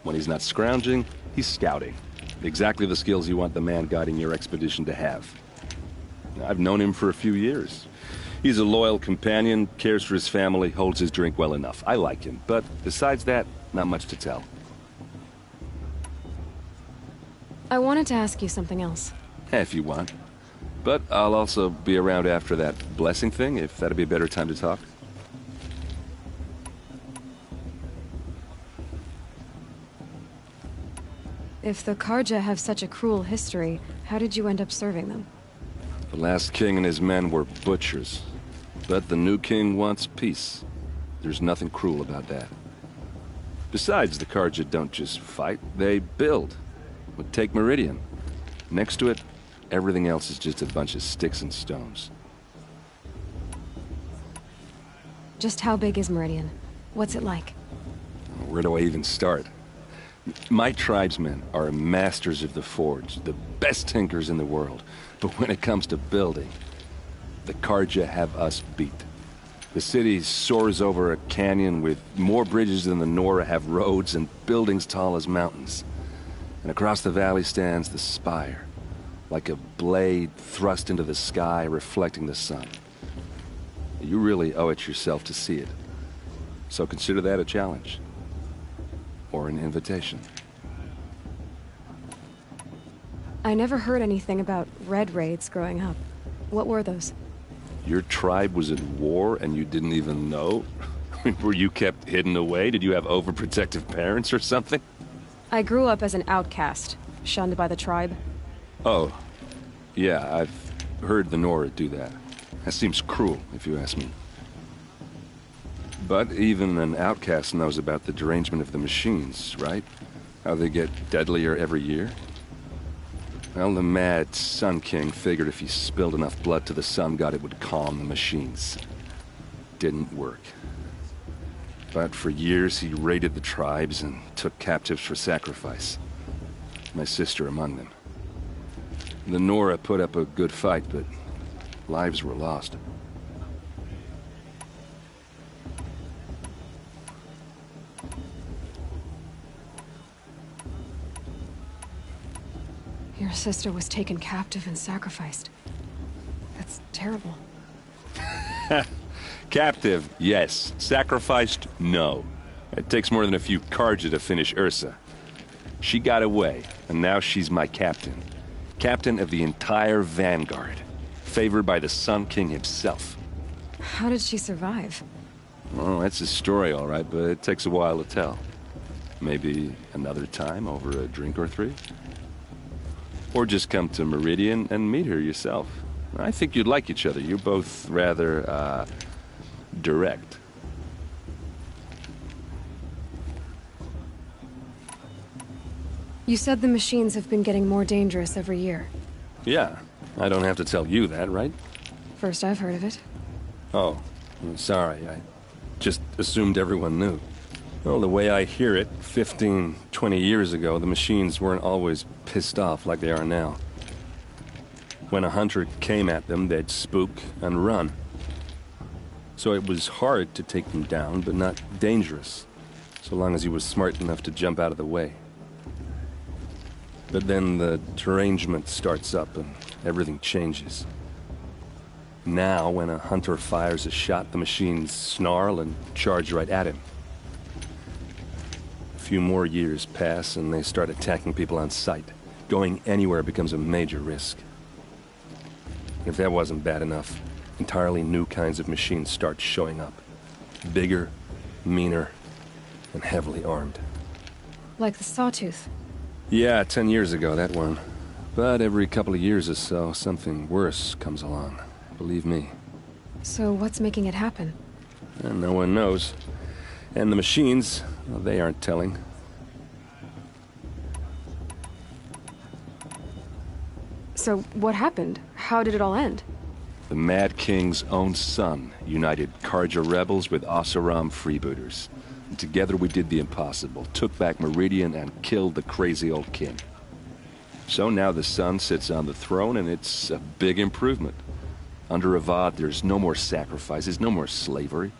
When he's not scrounging, he's scouting. Exactly the skills you want the man guiding your expedition to have. I've known him for a few years. He's a loyal companion, cares for his family, holds his drink well enough. I like him, but besides that, not much to tell. I wanted to ask you something else. If you want. But I'll also be around after that blessing thing, if that'd be a better time to talk. If the Karja have such a cruel history, how did you end up serving them? The last king and his men were butchers. But the new king wants peace. There's nothing cruel about that. Besides, the Karja don't just fight, they build. But take Meridian. Next to it, everything else is just a bunch of sticks and stones. Just how big is Meridian? What's it like? Where do I even start? My tribesmen are masters of the forge, the best tinkers in the world. But when it comes to building, the Karja have us beat. The city soars over a canyon with more bridges than the Nora have roads and buildings tall as mountains. And across the valley stands the spire, like a blade thrust into the sky reflecting the sun. You really owe it yourself to see it. So consider that a challenge. Or an invitation. I never heard anything about red raids growing up. What were those? Your tribe was at war and you didn't even know? Were you kept hidden away? Did you have overprotective parents or something? I grew up as an outcast, shunned by the tribe. Oh, yeah, I've heard the Nora do that. That seems cruel, if you ask me. But even an outcast knows about the derangement of the machines, right? How they get deadlier every year? Well, the mad Sun King figured if he spilled enough blood to the Sun God, it would calm the machines. Didn't work. But for years, he raided the tribes and took captives for sacrifice. My sister among them. The Nora put up a good fight, but lives were lost. Your sister was taken captive and sacrificed. That's terrible. Captive, yes. Sacrificed, no. It takes more than a few Karja to finish Ursa. She got away, and now she's my captain. Captain of the entire Vanguard. Favored by the Sun King himself. How did she survive? Well, that's a story, all right, but it takes a while to tell. Maybe another time over a drink or three? Or just come to Meridian and meet her yourself. I think you'd like each other. You're both rather, direct. You said the machines have been getting more dangerous every year. Yeah, I don't have to tell you that, right? First I've heard of it. Oh, I'm sorry. I just assumed everyone knew. Well, the way I hear it, 15, 20 years ago, the machines weren't always pissed off like they are now. When a hunter came at them, they'd spook and run. So it was hard to take them down, but not dangerous, so long as he was smart enough to jump out of the way. But then the derangement starts up and everything changes. Now, when a hunter fires a shot, the machines snarl and charge right at him. A few more years pass and they start attacking people on sight. Going anywhere becomes a major risk. If that wasn't bad enough, entirely new kinds of machines start showing up. Bigger, meaner, and heavily armed. Like the Sawtooth. Yeah, 10 years ago, that one. But every couple of years or so, something worse comes along. Believe me. So what's making it happen? And no one knows. And the machines, well, they aren't telling. So what happened? How did it all end? The Mad King's own son united Karja rebels with Oseram freebooters. And together we did the impossible, took back Meridian and killed the crazy old king. So now the son sits on the throne and it's a big improvement. Under Avad, there's no more sacrifices, no more slavery.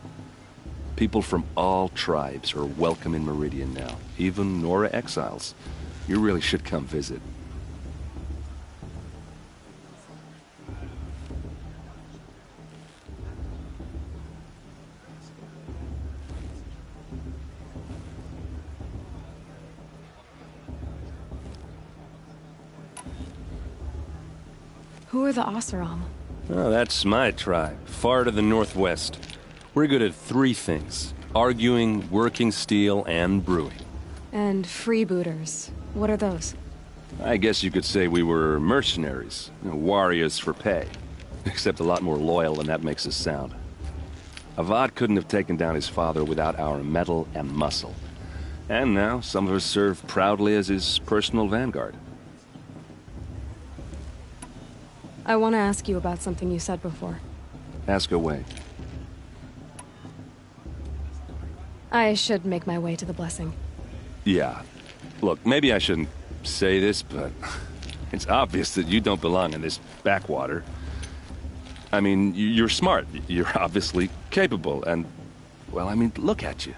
People from all tribes are welcome in Meridian now, even Nora exiles. You really should come visit. Who are the Oseram? Oh, that's my tribe, far to the northwest. We're good at three things: arguing, working steel, and brewing. And freebooters. What are those? I guess you could say we were mercenaries, warriors for pay. Except a lot more loyal than that makes us sound. Avad couldn't have taken down his father without our metal and muscle. And now, some of us serve proudly as his personal vanguard. I want to ask you about something you said before. Ask away. I should make my way to the blessing. Yeah. Look, maybe I shouldn't say this, but it's obvious that you don't belong in this backwater. I mean, you're smart. You're obviously capable, and, well, I mean, look at you.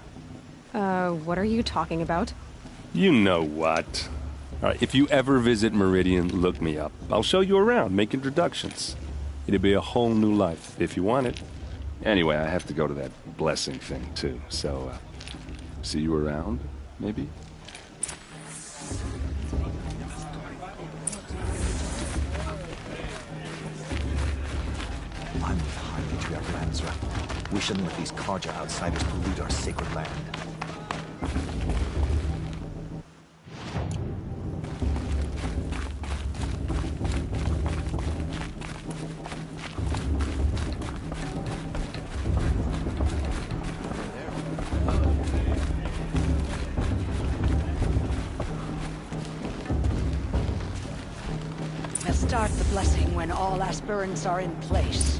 What are you talking about? You know what. All right, if you ever visit Meridian, look me up. I'll show you around, make introductions. It'll be a whole new life, if you want it. Anyway, I have to go to that blessing thing, too, so, see you around, maybe? I'm with High Patriarch Lansra. We shouldn't let these Karja outsiders pollute our sacred land. Let's start the blessing when all aspirants are in place.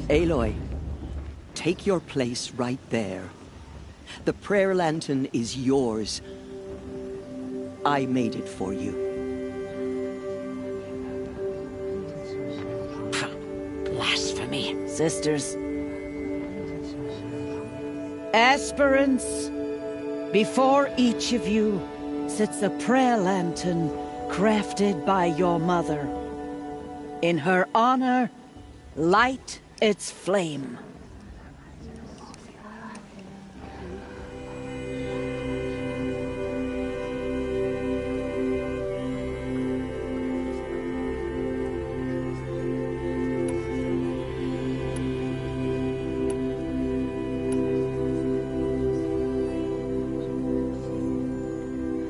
Aloy, take your place right there. The prayer lantern is yours. I made it for you. Blasphemy, sisters. Aspirants, before each of you sits a prayer lantern crafted by your mother. In her honor, light its flame.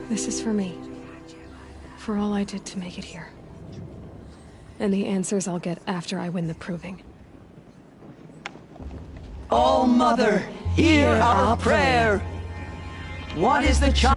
This is for me. For all I did to make it here. And the answers I'll get after I win the proving. All Mother, hear our prayer. What is the child?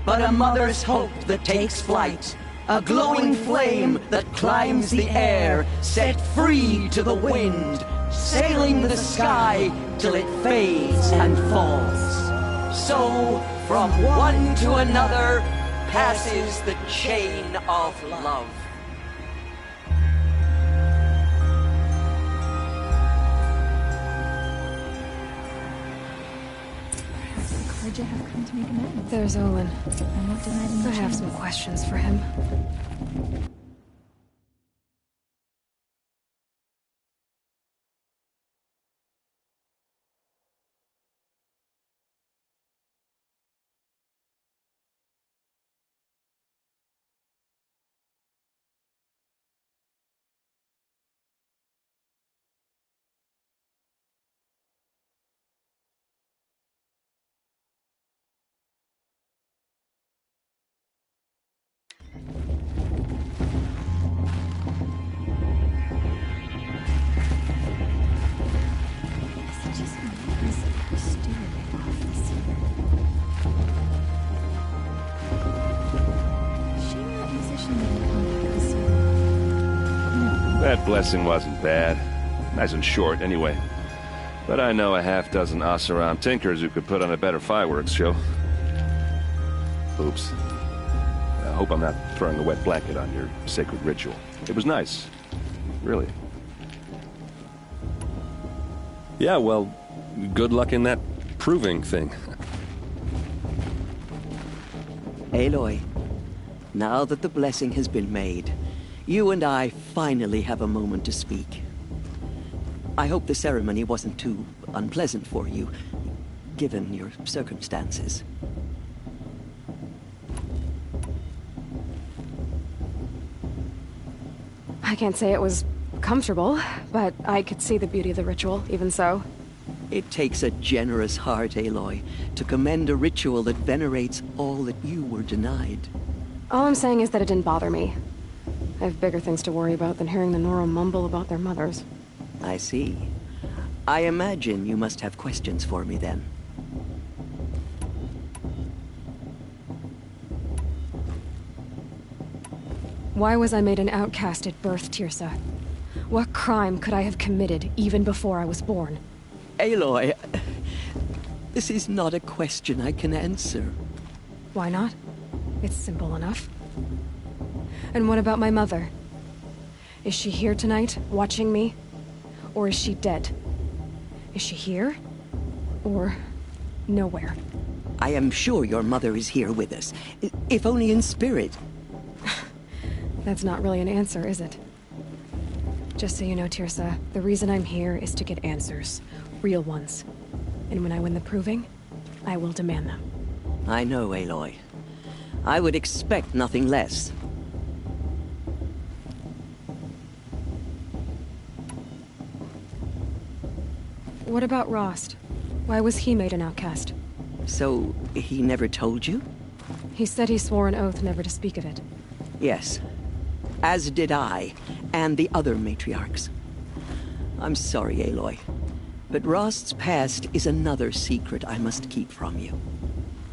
But a mother's hope that takes flight. A glowing flame that climbs the air, set free to the wind, sailing the sky till it fades and falls. So, from one to another, passes the chain of love. Karja have come to make amends. There's Olin. I'm not denied I have some questions for him. That blessing wasn't bad. Nice and short, anyway. But I know a half-dozen Oseram tinkers who could put on a better fireworks show. Oops. I hope I'm not throwing a wet blanket on your sacred ritual. It was nice. Really. Yeah, well, good luck in that proving thing. Aloy, now that the blessing has been made, you and I finally have a moment to speak. I hope the ceremony wasn't too unpleasant for you, given your circumstances. I can't say it was comfortable, but I could see the beauty of the ritual, even so. It takes a generous heart, Aloy, to commend a ritual that venerates all that you were denied. All I'm saying is that it didn't bother me. I have bigger things to worry about than hearing the Nora mumble about their mothers. I see. I imagine you must have questions for me then. Why was I made an outcast at birth, Tirsa? What crime could I have committed even before I was born? Aloy, this is not a question I can answer. Why not? It's simple enough. And what about my mother? Is she here tonight, watching me? Or is she dead? Is she here? Or nowhere? I am sure your mother is here with us, if only in spirit. That's not really an answer, is it? Just so you know, Tirsa, the reason I'm here is to get answers. Real ones. And when I win the proving, I will demand them. I know, Aloy. I would expect nothing less. What about Rost? Why was he made an outcast? So, he never told you? He said he swore an oath never to speak of it. Yes. As did I, and the other matriarchs. I'm sorry, Aloy, but Rost's past is another secret I must keep from you.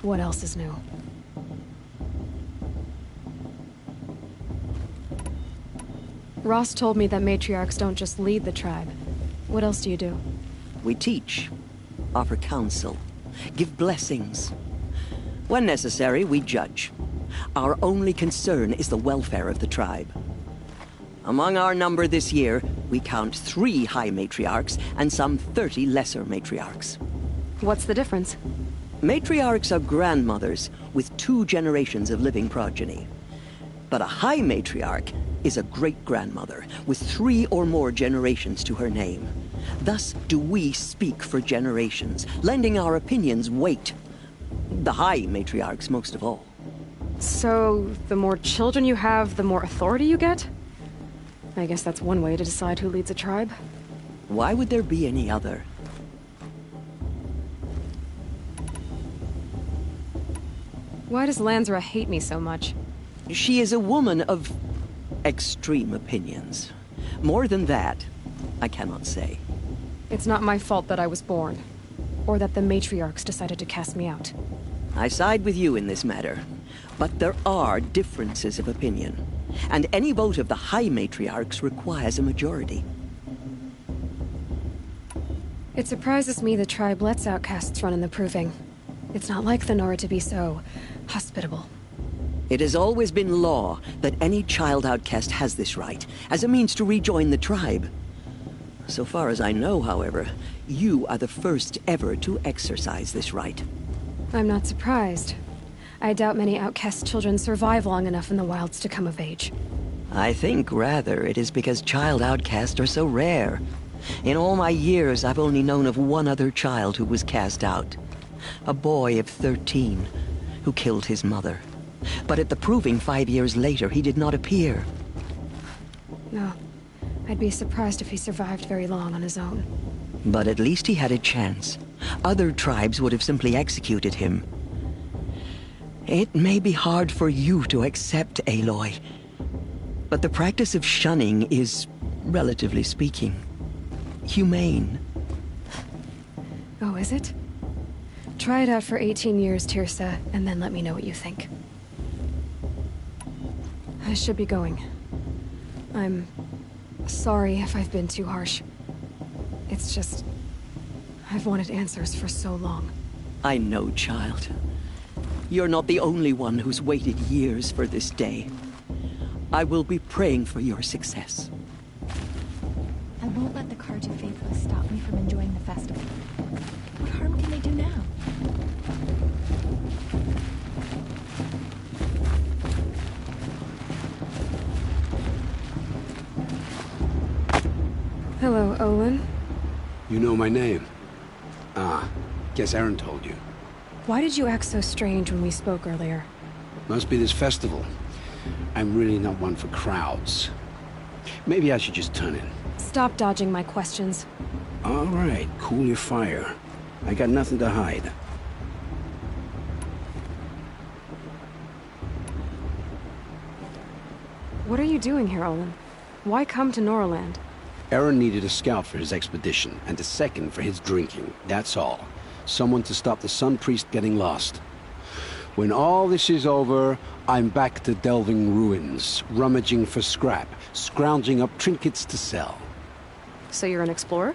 What else is new? Rost told me that matriarchs don't just lead the tribe. What else do you do? We teach, offer counsel, give blessings. When necessary, we judge. Our only concern is the welfare of the tribe. Among our number this year, we count 3 high matriarchs and some 30 lesser matriarchs. What's the difference? Matriarchs are grandmothers with 2 generations of living progeny. But a high matriarch is a great-grandmother with 3 or more generations to her name. Thus do we speak for generations, lending our opinions weight. The high matriarchs most of all. So, the more children you have, the more authority you get? I guess that's one way to decide who leads a tribe. Why would there be any other? Why does Lansra hate me so much? She is a woman of extreme opinions. More than that, I cannot say. It's not my fault that I was born, or that the matriarchs decided to cast me out. I side with you in this matter, but there are differences of opinion, and any vote of the high matriarchs requires a majority. It surprises me the tribe lets outcasts run in the proving. It's not like the Nora to be so hospitable. It has always been law that any child outcast has this right, as a means to rejoin the tribe. So far as I know, however, you are the first ever to exercise this right. I'm not surprised. I doubt many outcast children survive long enough in the wilds to come of age. I think, rather, it is because child outcasts are so rare. In all my years, I've only known of one other child who was cast out. A boy of 13, who killed his mother. But at the proving 5 years later, he did not appear. No. I'd be surprised if he survived very long on his own. But at least he had a chance. Other tribes would have simply executed him. It may be hard for you to accept, Aloy, but the practice of shunning is, relatively speaking, humane. Oh, is it? Try it out for 18 years, Tirsa, and then let me know what you think. I should be going. I'm Sorry if I've been too harsh. It's just... I've wanted answers for so long. I know, child. You're not the only one who's waited years for this day. I will be praying for your success. I won't let the Carja faithless stop me from enjoying the festival. What harm can they do now? Hello, Olin. You know my name? Ah, guess Aaron told you. Why did you act so strange when we spoke earlier? Must be this festival. I'm really not one for crowds. Maybe I should just turn in. Stop dodging my questions. All right, cool your fire. I got nothing to hide. What are you doing here, Olin? Why come to Norland? Aaron needed a scout for his expedition, and a second for his drinking. That's all. Someone to stop the Sun Priest getting lost. When all this is over, I'm back to delving ruins, rummaging for scrap, scrounging up trinkets to sell. So you're an explorer?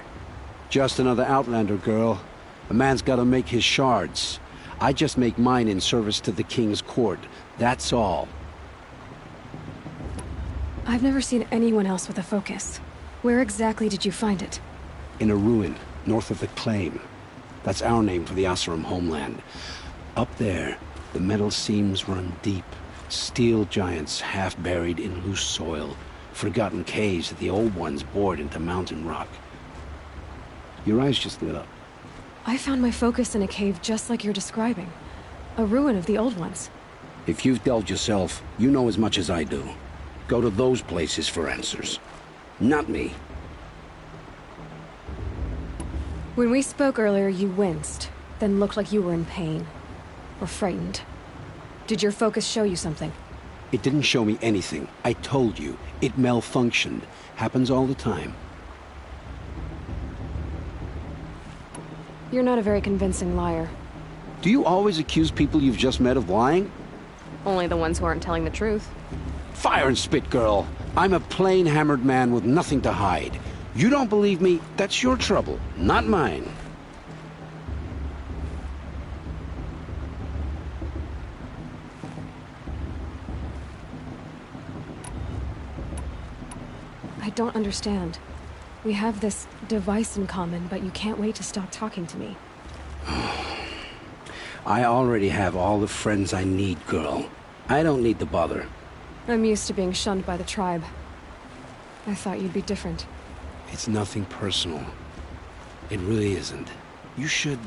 Just another Outlander, girl. A man's gotta make his shards. I just make mine in service to the King's court. That's all. I've never seen anyone else with a focus. Where exactly did you find it? In a ruin, north of the Claim. That's our name for the Oseram homeland. Up there, the metal seams run deep. Steel giants half buried in loose soil. Forgotten caves that the old ones bored into mountain rock. Your eyes just lit up. I found my focus in a cave just like you're describing. A ruin of the old ones. If you've delved yourself, you know as much as I do. Go to those places for answers. Not me. When we spoke earlier, you winced, then looked like you were in pain. Or frightened. Did your focus show you something? It didn't show me anything. I told you. It malfunctioned. Happens all the time. You're not a very convincing liar. Do you always accuse people you've just met of lying? Only the ones who aren't telling the truth. Fire and spit, girl. I'm a plain hammered man with nothing to hide. You don't believe me, that's your trouble, not mine. I don't understand. We have this device in common, but you can't wait to stop talking to me. I already have all the friends I need, girl. I don't need the bother. I'm used to being shunned by the tribe. I thought you'd be different. It's nothing personal. It really isn't. You should...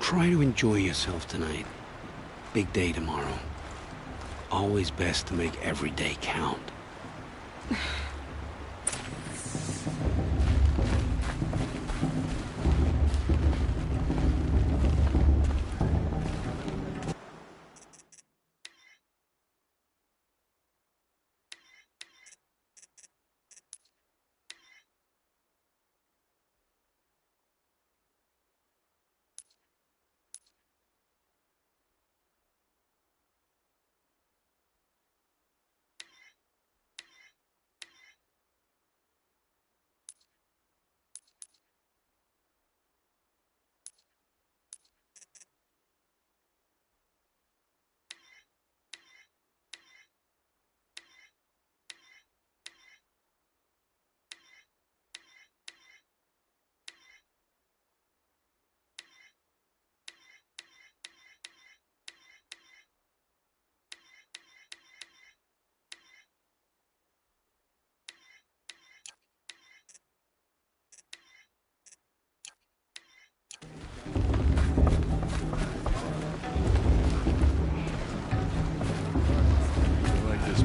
try to enjoy yourself tonight. Big day tomorrow. Always best to make every day count.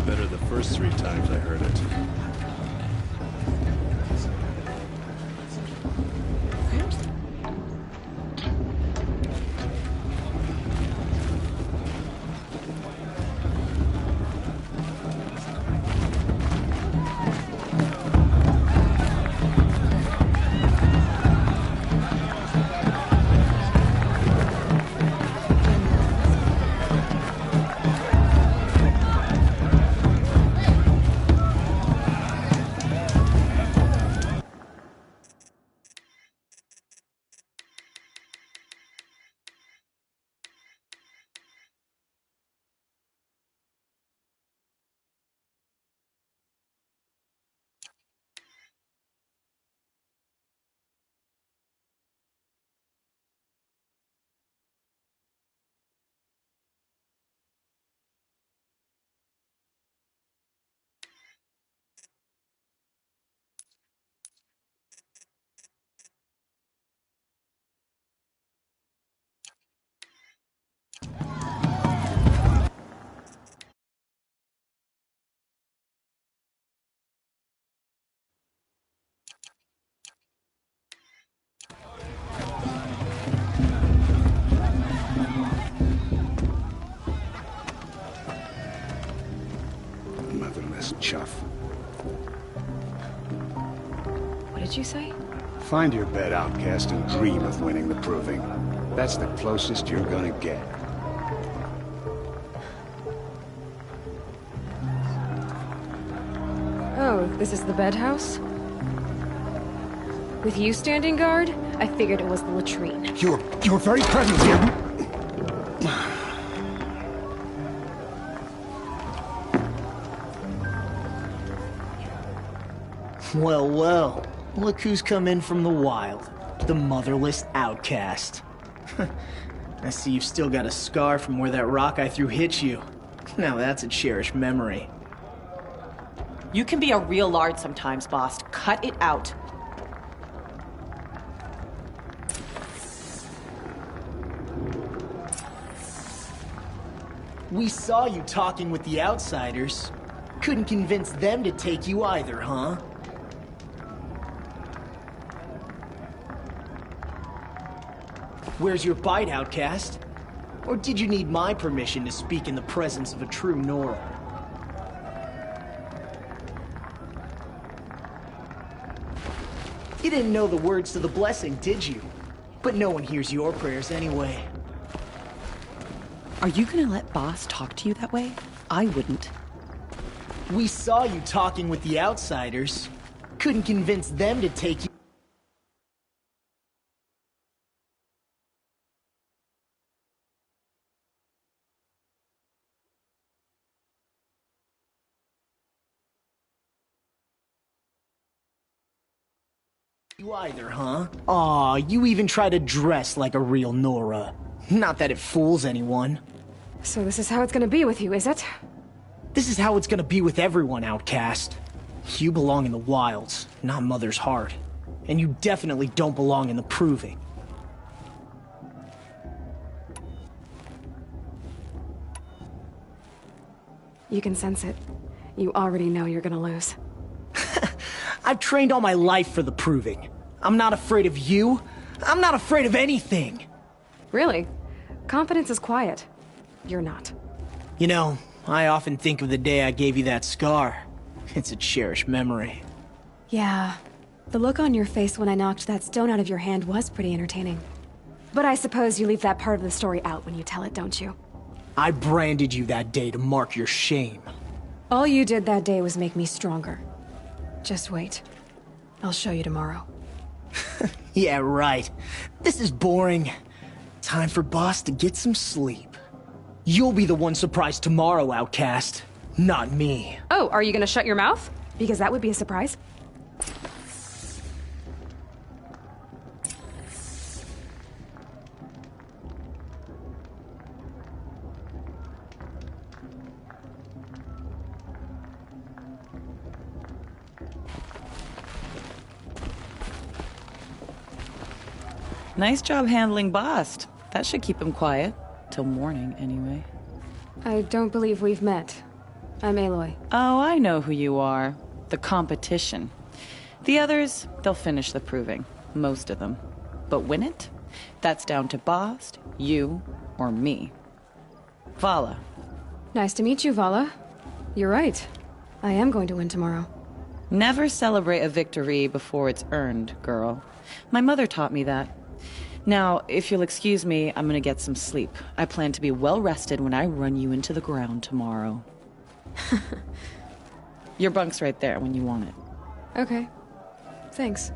Better the first 3 times I heard it. you say? Find your bed, outcast, and dream of winning the proving. That's the closest you're gonna get. Oh, this is the bed house? With you standing guard, I figured it was the latrine. You're very present here. Well, well. Look who's come in from the wild. The motherless outcast. I see you've still got a scar from where that rock I threw hit you. Now that's a cherished memory. You can be a real lard sometimes, boss. Cut it out. We saw you talking with the outsiders. Couldn't convince them to take you either, huh? Where's your bite, outcast? Or did you need my permission to speak in the presence of a true Nora? You didn't know the words to the blessing, did you? But no one hears your prayers anyway. Are you gonna let boss talk to you that way? I wouldn't. We saw you talking with the outsiders. Couldn't convince them to take you. You either, huh? Aw, you even try to dress like a real Nora. Not that it fools anyone. So this is how it's gonna be with you, is it? This is how it's gonna be with everyone, outcast. You belong in the wilds, not Mother's heart. And you definitely don't belong in the proving. You can sense it. You already know you're gonna lose. I've trained all my life for the proving. I'm not afraid of you. I'm not afraid of anything. Really? Confidence is quiet. You're not. You know, I often think of the day I gave you that scar. It's a cherished memory. Yeah. The look on your face when I knocked that stone out of your hand was pretty entertaining. But I suppose you leave that part of the story out when you tell it, don't you? I branded you that day to mark your shame. All you did that day was make me stronger. Just wait. I'll show you tomorrow. Yeah, right. This is boring. Time for boss to get some sleep. You'll be the one surprised tomorrow, outcast. Not me. Oh, are you gonna shut your mouth? Because that would be a surprise. Nice job handling Bast. That should keep him quiet. Till morning, anyway. I don't believe we've met. I'm Aloy. Oh, I know who you are. The competition. The others, they'll finish the proving. Most of them. But win it? That's down to Bast, you, or me. Vala. Nice to meet you, Vala. You're right. I am going to win tomorrow. Never celebrate a victory before it's earned, girl. My mother taught me that. Now, if you'll excuse me, I'm gonna get some sleep. I plan to be well rested when I run you into the ground tomorrow. Your bunk's right there when you want it. Okay. Thanks.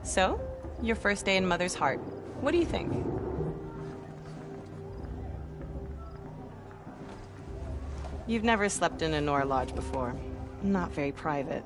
So, your first day in Mother's heart. What do you think? You've never slept in a Nora lodge before. Not very private.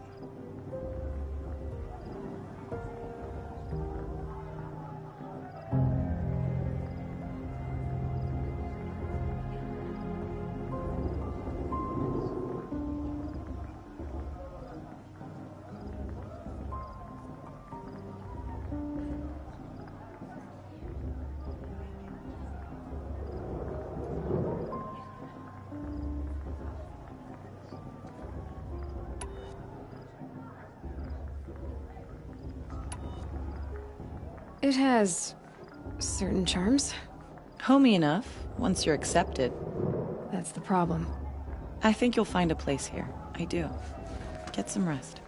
It has certain charms. Homey enough, once you're accepted. That's the problem. I think you'll find a place here. I do. Get some rest.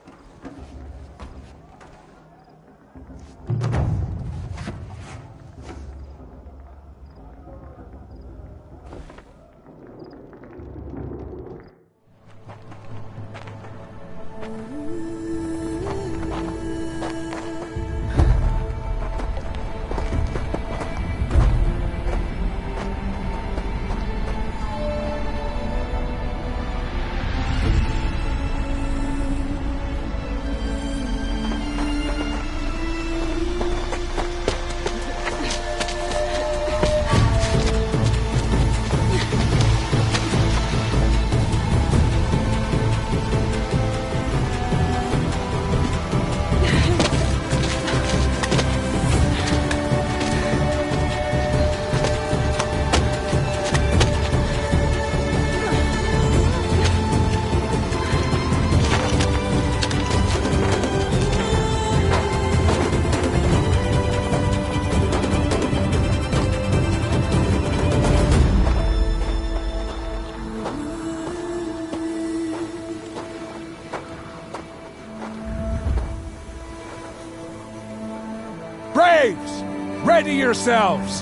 Braves! Ready yourselves!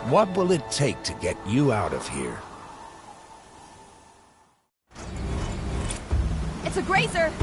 What will it take to get you out of here? It's a grazer!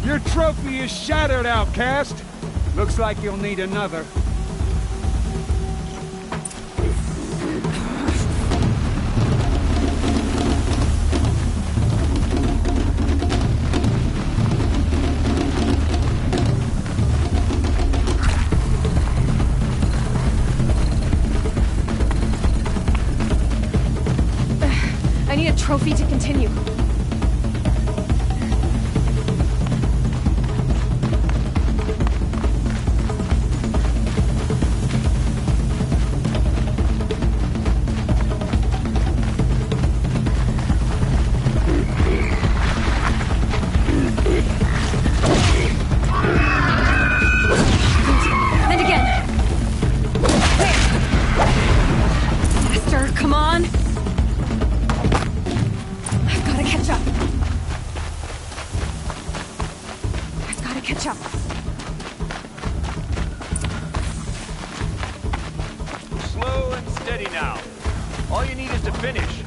Your trophy is shattered, outcast. Looks like you'll need another. I need a trophy to continue. Come on! I've gotta catch up. I've gotta catch up. Slow and steady now. All you need is to finish.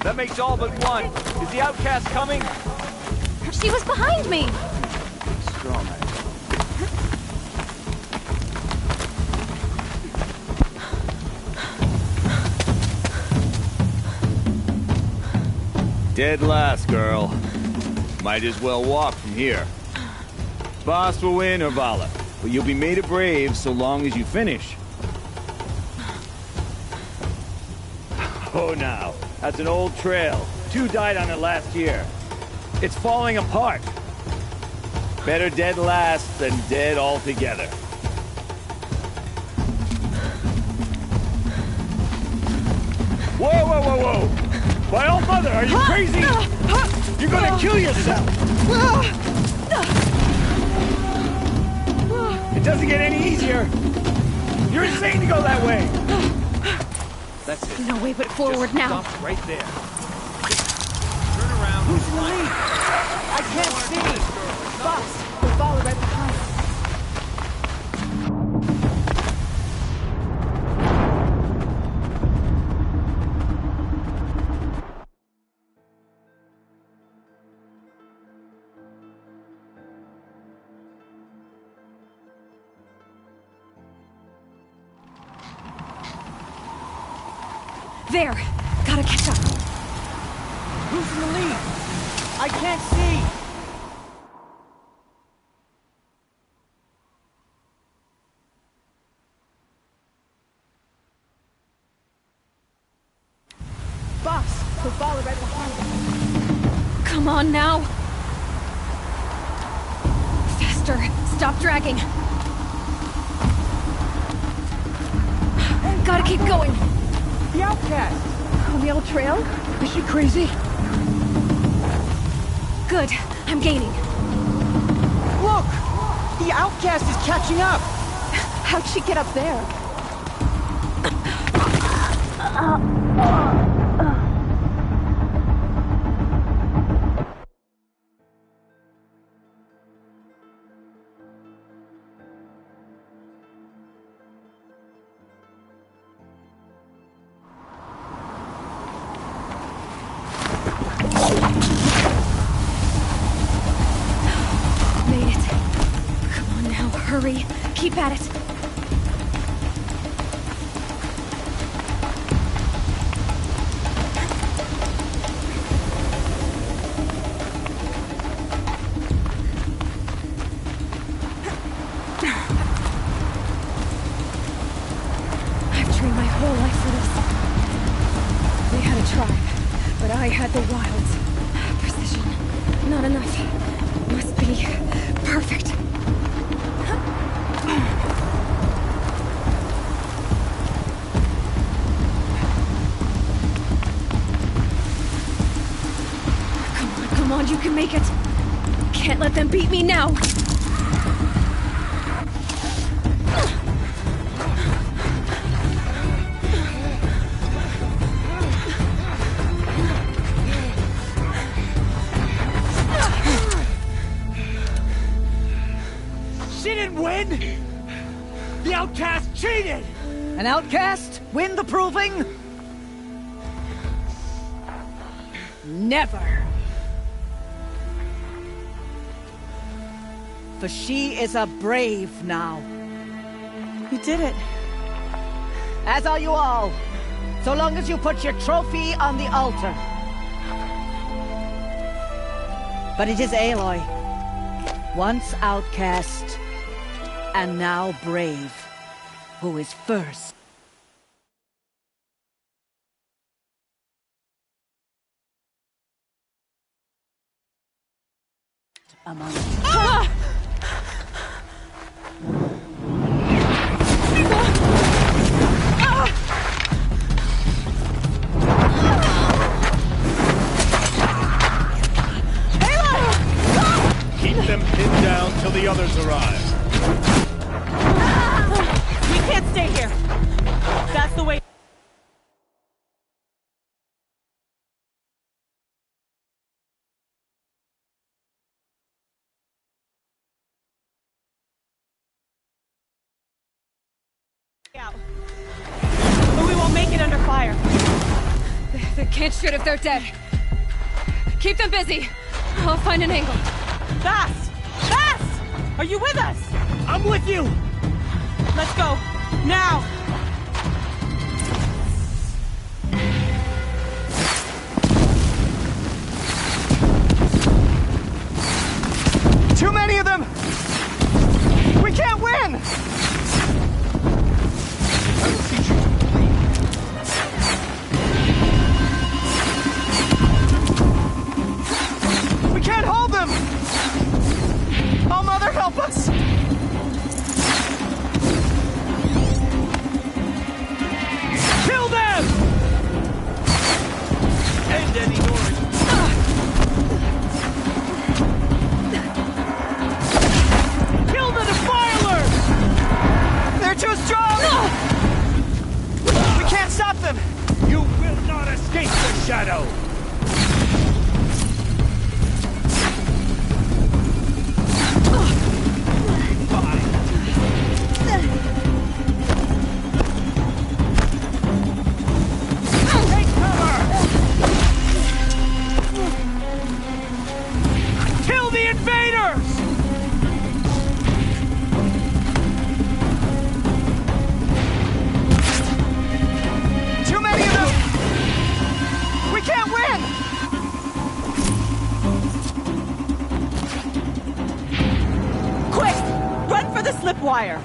That makes all but one. Is the outcast coming? She was behind me! Strong. Dead last, girl. Might as well walk from here. Boss will win or Vala, but you'll be made a brave so long as you finish. Oh, now. That's an old trail. 2 died on it last year. It's falling apart. Better dead last than dead altogether. Whoa, whoa, whoa, whoa! My old mother, are you crazy? You're gonna kill yourself! It doesn't get any easier! You're insane to go that way! That's it. No way but forward Just now. stop right there. Turn around. Who's late? I can't see! Boss, we'll follow right behind. There! Gotta catch up. Who's in the lead? I can't see! Boss, we'll follow right behind. Come on now! Faster! Stop dragging! Gotta keep going! The outcast! On the old trail? Is she crazy? Good. I'm gaining. Look! The outcast is catching up! How'd she get up there? Hurry! Keep at it! I've trained my whole life for this. They had a tribe, but I had the wilds. Precision. Not enough. Must be perfect. Come on, you can make it. Can't let them beat me now. She didn't win! The outcast cheated! An outcast? Win the proving? Never. For she is a brave now. You did it. As are you all. So long as you put your trophy on the altar. But it is Aloy. Once outcast, and now brave, who is first. Among us. Keep them pinned down till the others arrive. We can't stay here. That's the way. Out. But we won't make it under fire. They can't shoot if they're dead. Keep them busy. I'll find an angle. Bass! Bass! Are you with us? I'm with you! Let's go. Now! Too many of them! We can't win! I will teach you to bleed. them! You will not escape the shadow! Wire.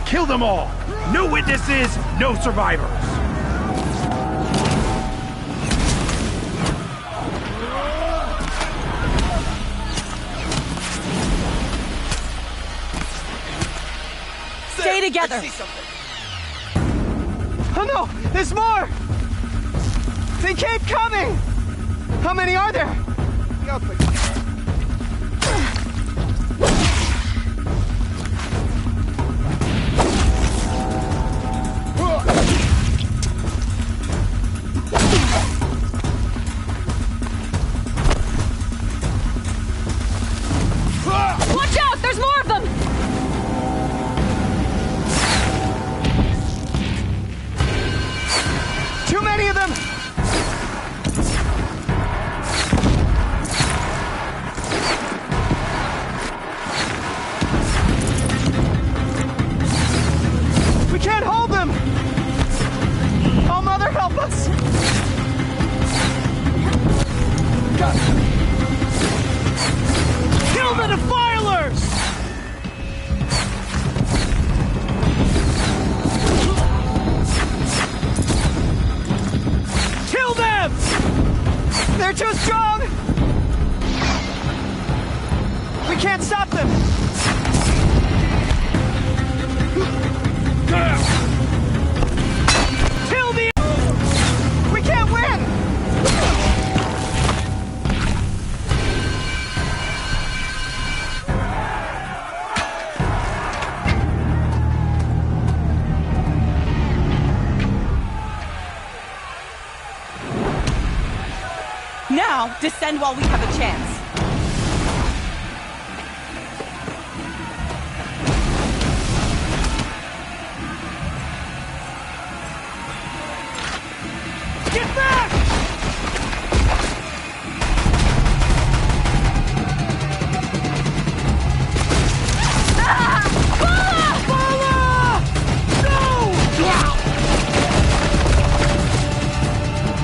Kill them all! No witnesses, no survivors! Stay together! Oh no! There's more! They keep coming! How many are there? Watch out! There's more of them! Too many of them! We can't hold them! Oh, Mother, help us! Kill the defilers! Kill them! They're too strong! We can't stop them! Kill the... We can't win! Now, descend while we have a chance. Get back!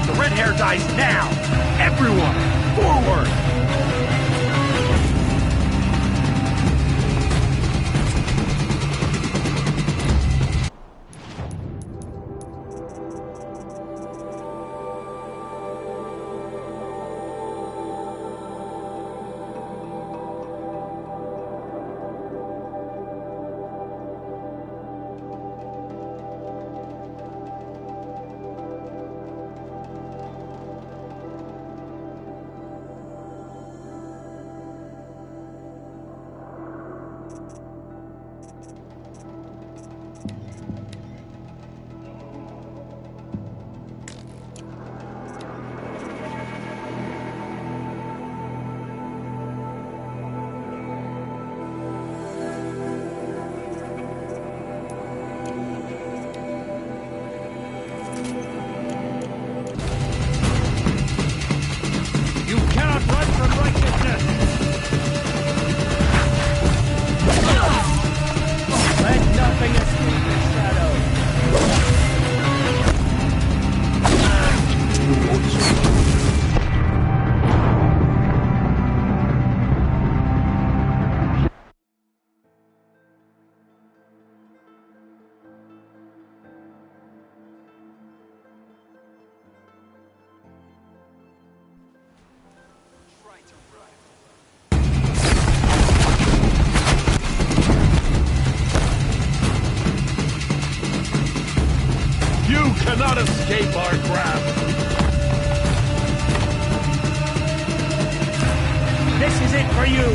The red hair dies now! Everyone, forward! You cannot run from righteousness! Let nothing escape the shadow! You cannot escape our grasp! This is it for you!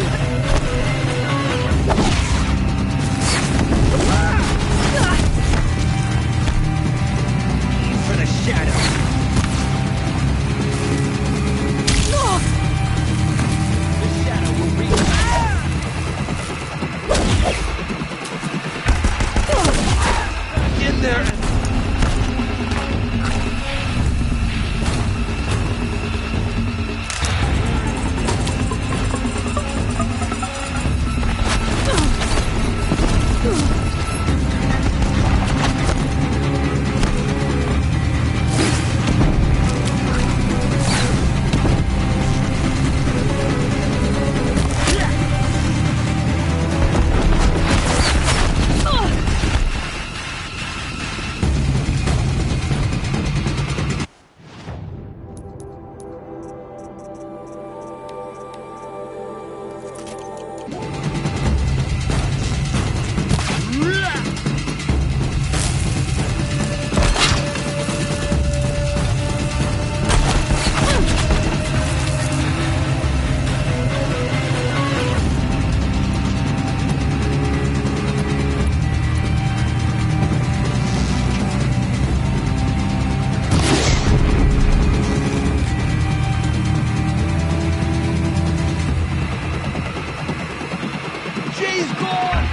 She's gone!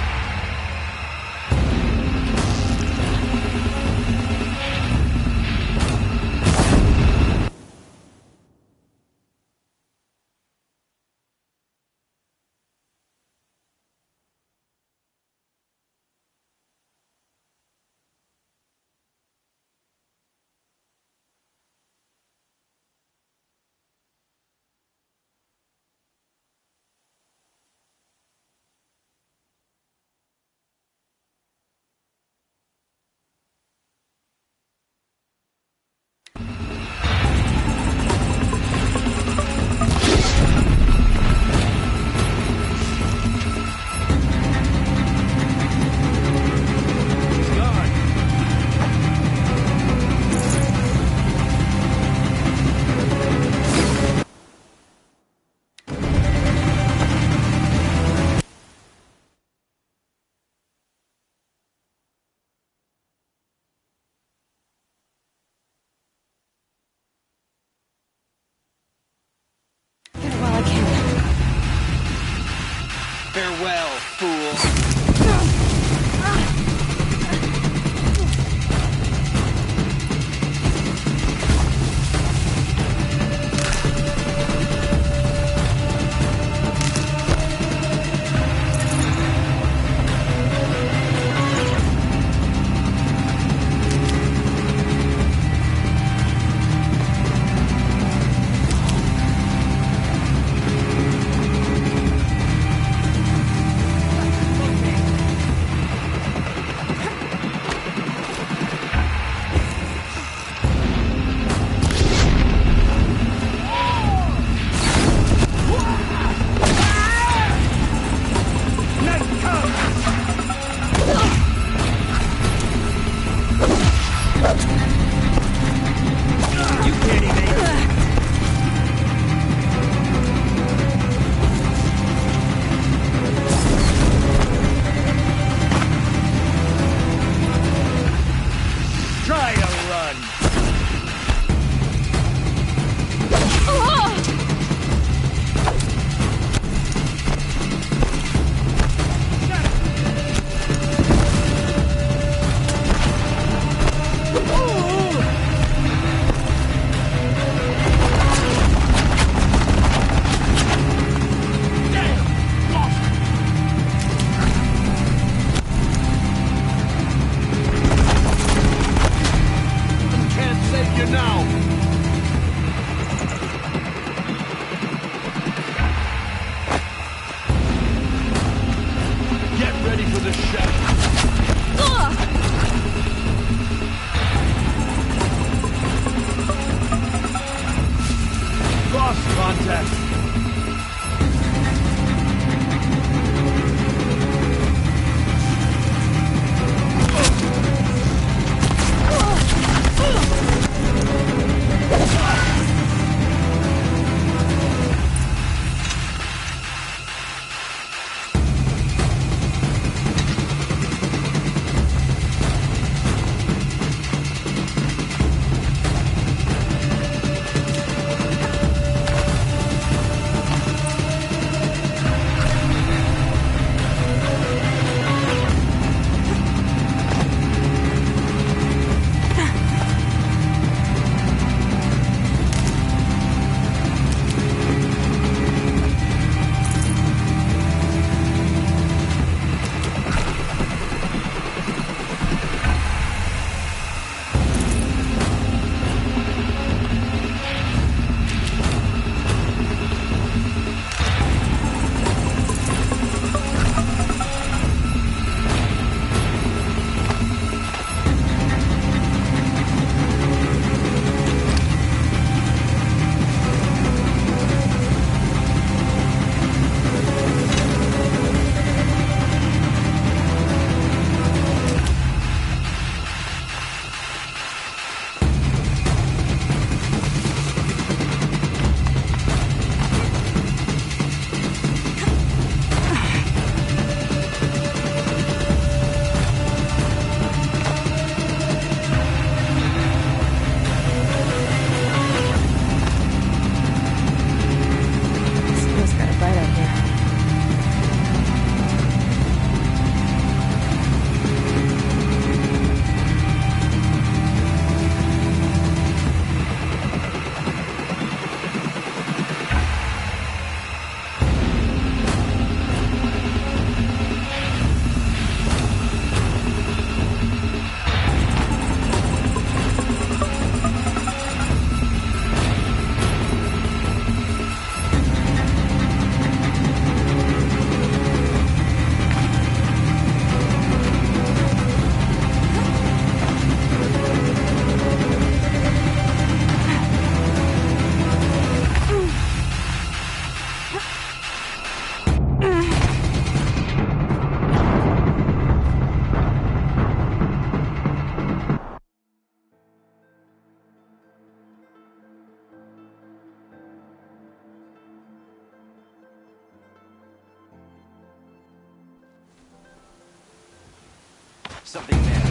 Get it while I can. Farewell, fool. Something there.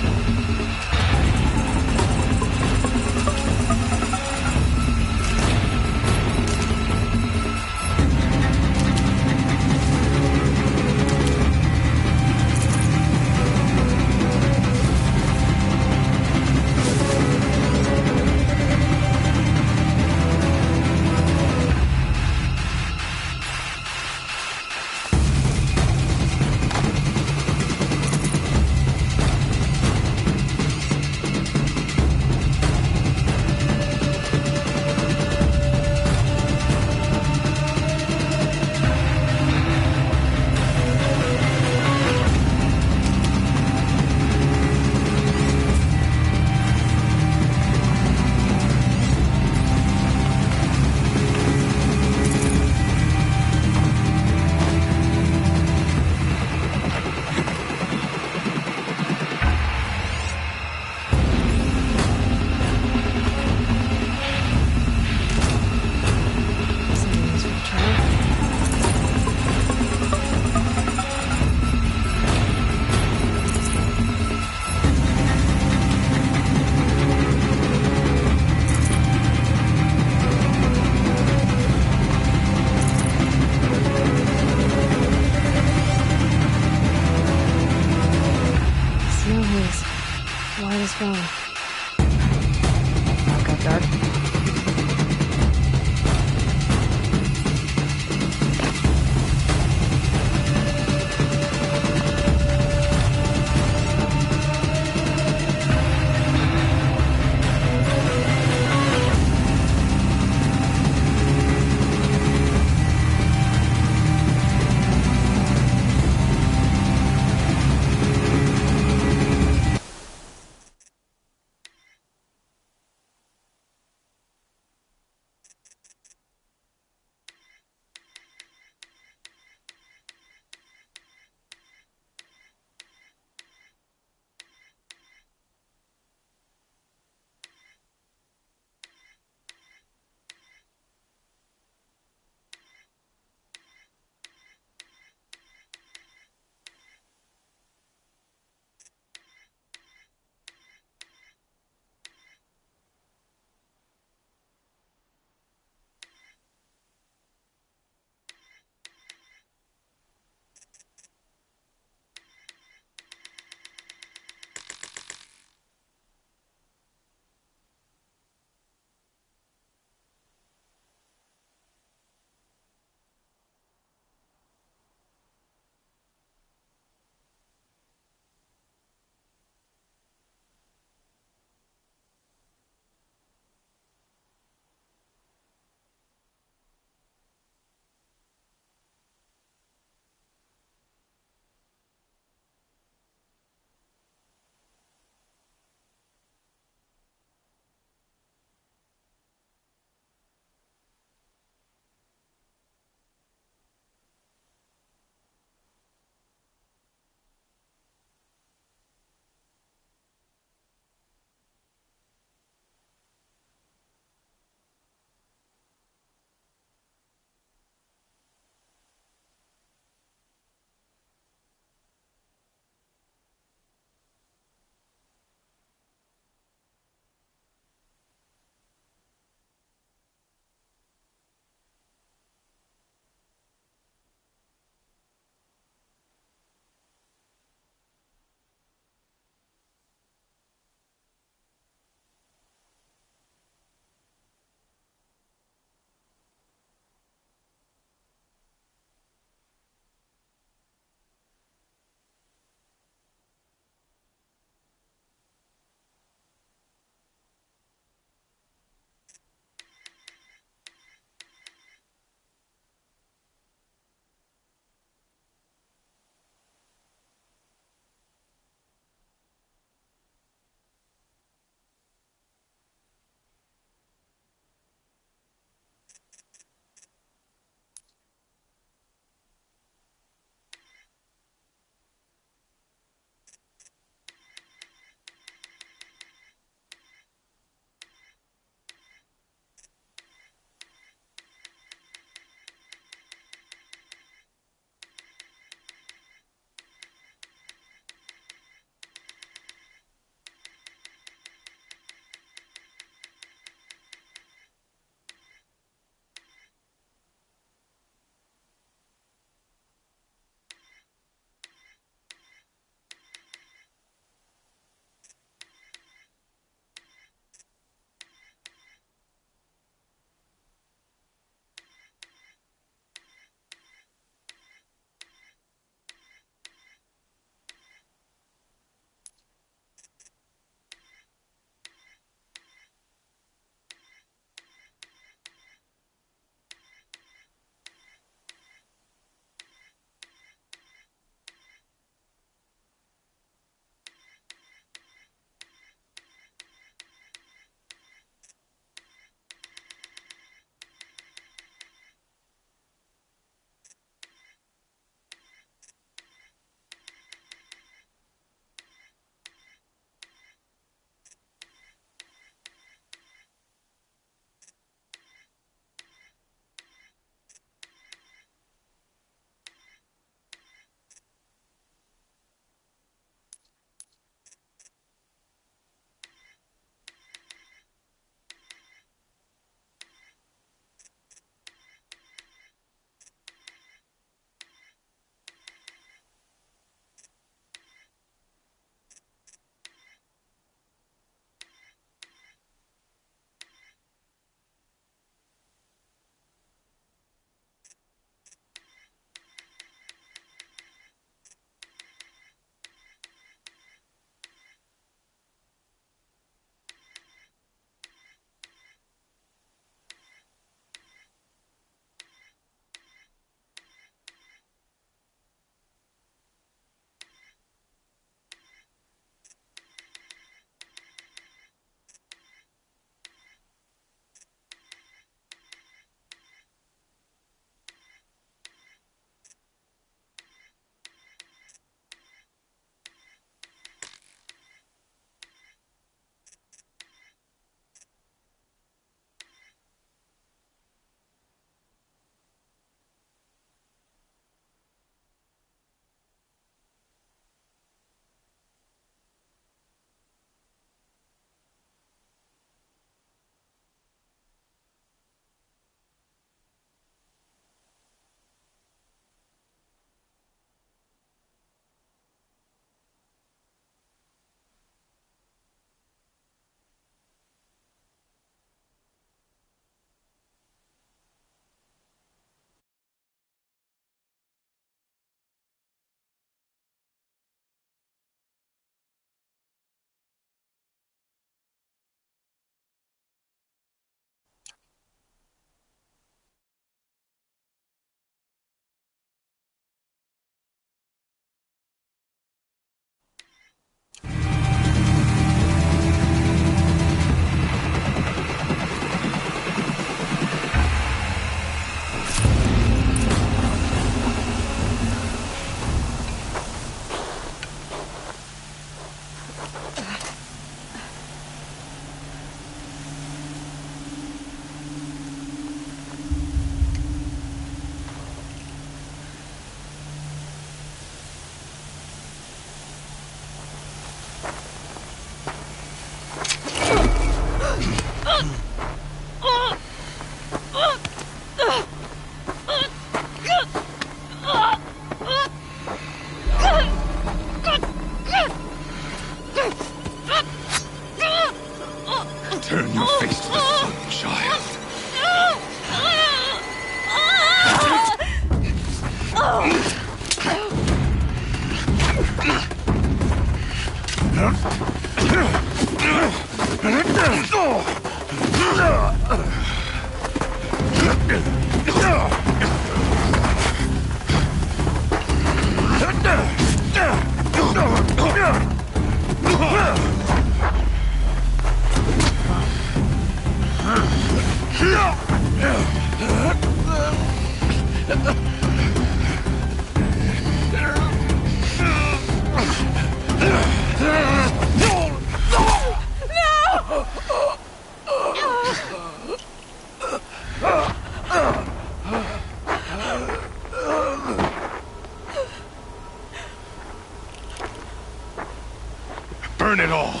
Burn it all,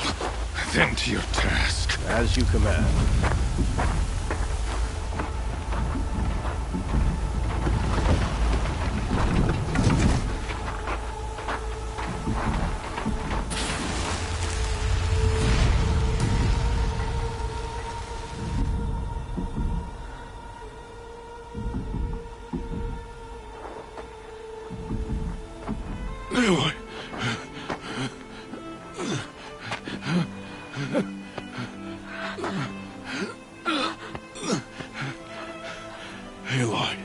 then to your task. As you command. Aloy. Aloy.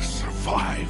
Survive.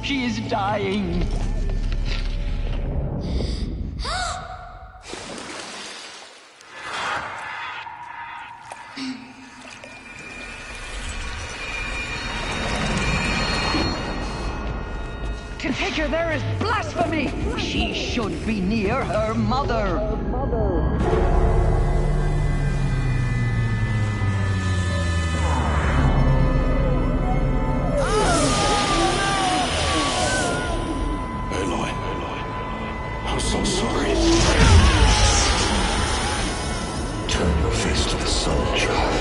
She is dying. To take her there is blasphemy. She should be near her mother. I'm so sorry. Turn your face to the sun, child.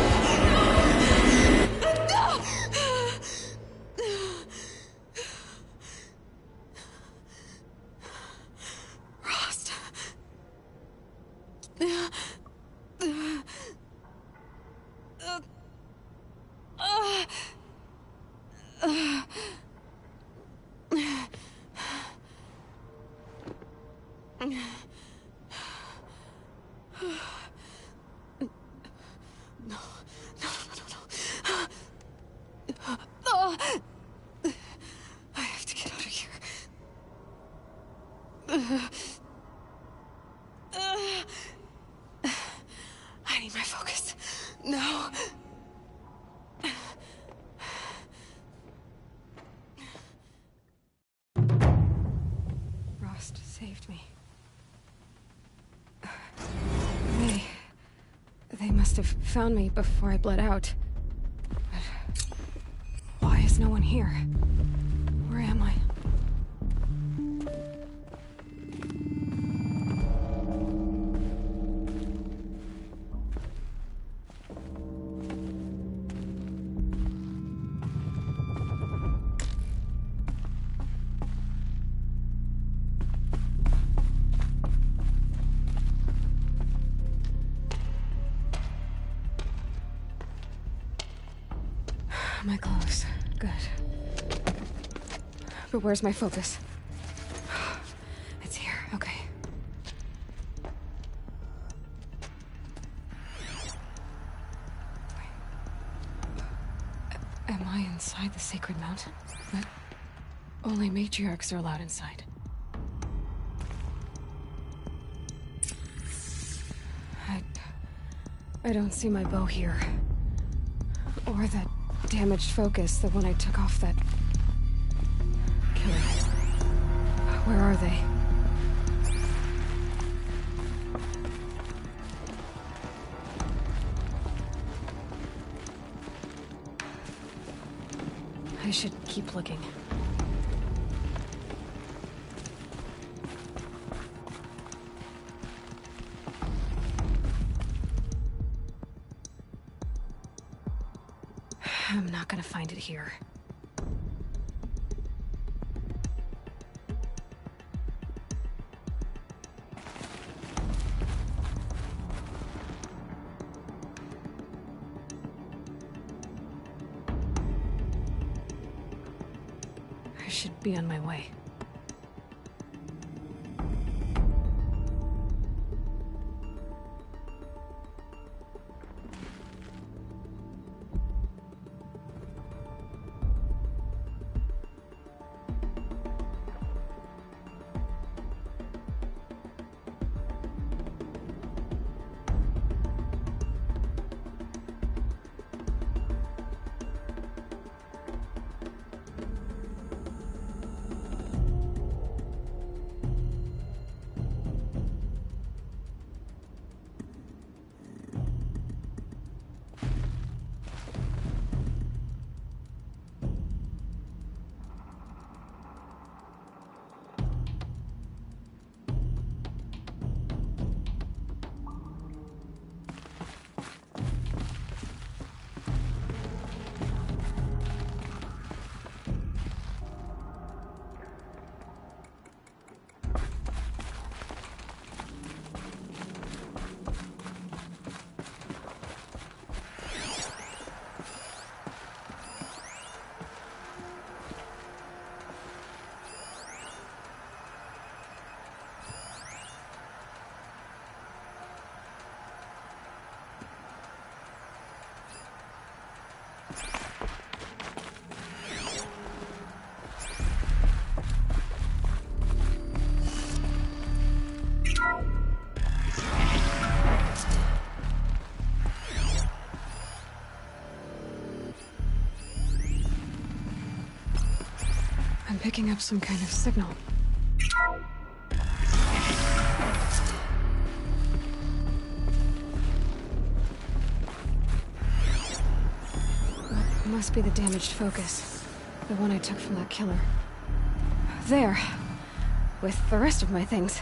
Rost. I have to get out of here. I need my focus. No. Rost saved me. They must have found me before I bled out. But why is no one here? Where am I? My clothes. Good. But where's my focus? It's here. Okay. Am I inside the sacred mountain? But only matriarchs are allowed inside. I don't see my bow here. Or that damaged focus, the one I took off that killer. Where are they? I should keep looking. I'm not gonna find it here. I should be on my way. I'm picking up some kind of signal. It must be the damaged focus. The one I took from that killer. There. With the rest of my things.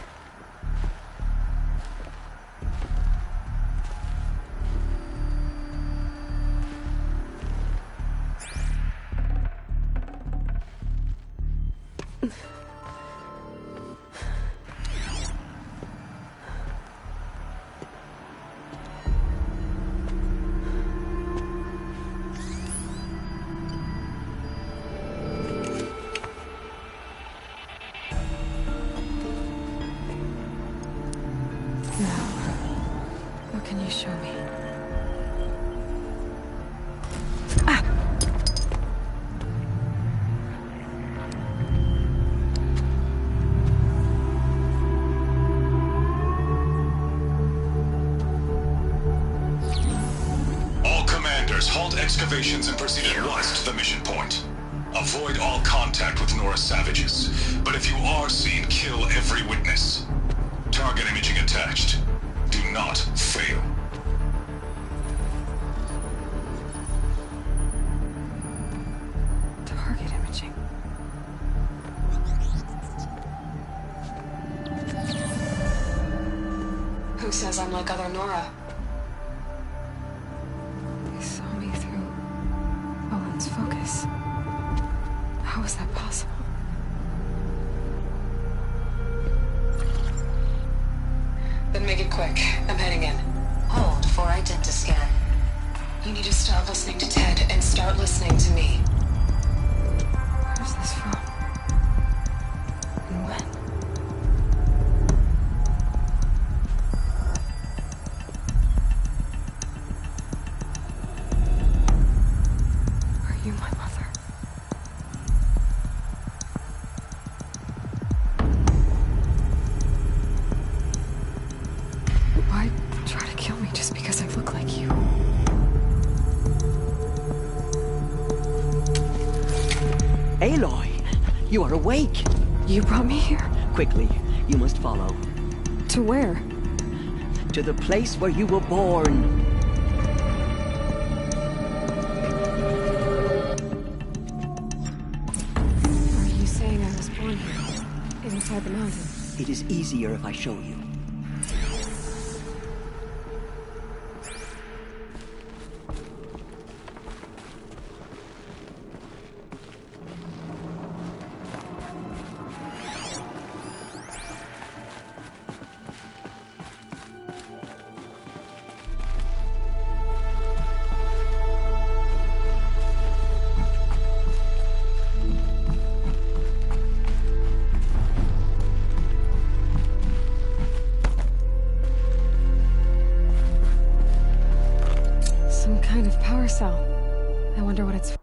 Show me. All commanders, halt excavations and proceed at once to the mission point. Avoid all contact with Nora savages, but if you are seen, kill every witness. Target imaging attached. Do not fail. Target imaging. Who says I'm like other Nora? They saw me through Owen's focus. How is that possible? Then make it quick. I'm heading in. Hold for identiscan. You need to stop listening to Ted and start listening to me. Where's this from? And when? Are you my mother? Why try to kill me just because I look like you? Aloy, you are awake. You brought me here? Quickly, you must follow. To where? To the place where you were born. Are you saying I was born here? Inside the mountain? It is easier if I show you. Some kind of power cell. I wonder what it's for.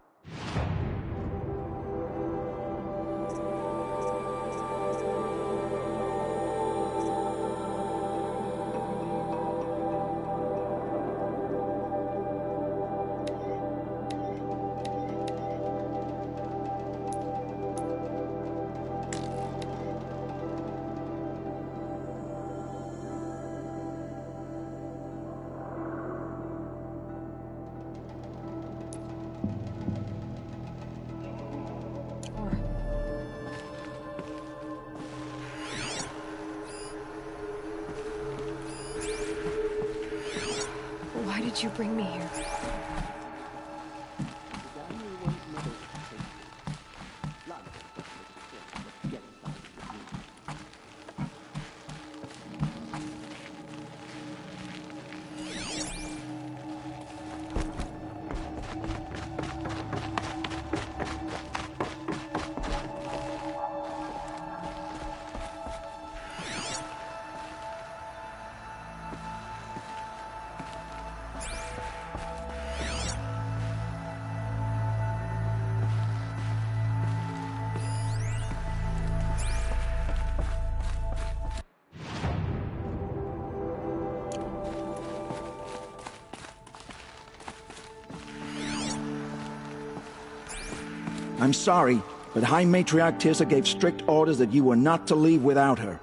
Why did you bring me here? I'm sorry, but High Matriarch Tirsa gave strict orders that you were not to leave without her.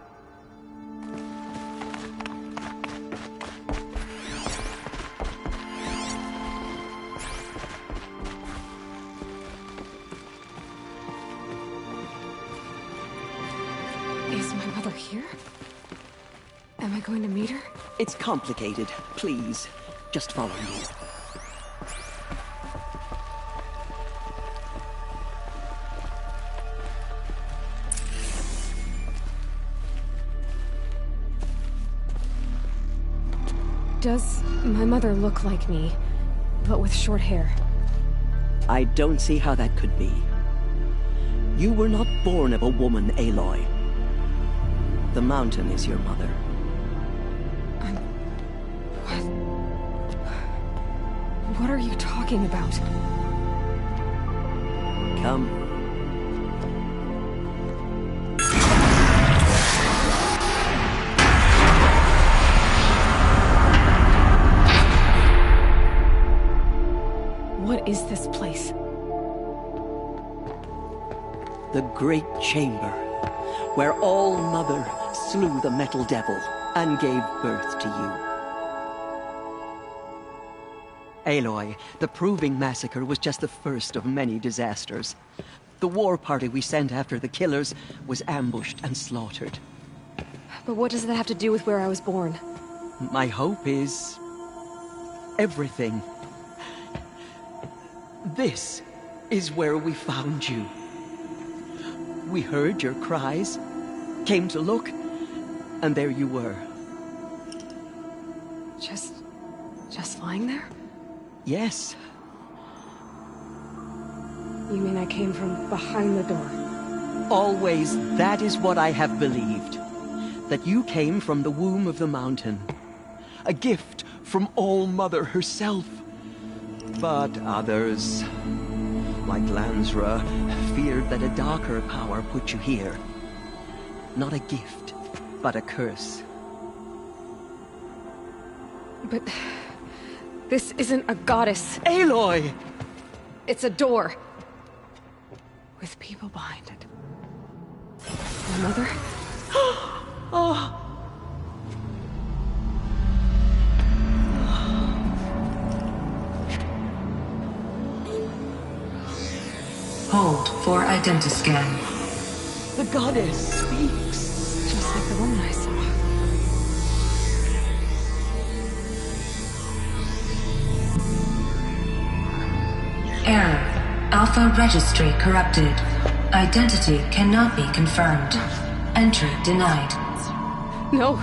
Is my mother here? Am I going to meet her? It's complicated. Please, just follow me. Does my mother look like me, but with short hair? I don't see how that could be. You were not born of a woman, Aloy. The mountain is your mother. What are you talking about? Come. What is this place? The Great Chamber, where All-Mother slew the Metal Devil and gave birth to you. Aloy, the Proving Massacre was just the first of many disasters. The war party we sent after the killers was ambushed and slaughtered. But what does that have to do with where I was born? My hope is everything. This is where we found you. We heard your cries, came to look, and there you were. Just lying there? Yes. You mean I came from behind the door? Always, that is what I have believed. That you came from the womb of the mountain. A gift from All-Mother herself. But others, like Lansra, feared that a darker power put you here. Not a gift, but a curse. But this isn't a goddess. Aloy! It's a door. With people behind it. Mother? Oh. Hold for identiscan. The goddess speaks. Just like the woman I saw. Error. Alpha registry corrupted. Identity cannot be confirmed. Entry denied. No,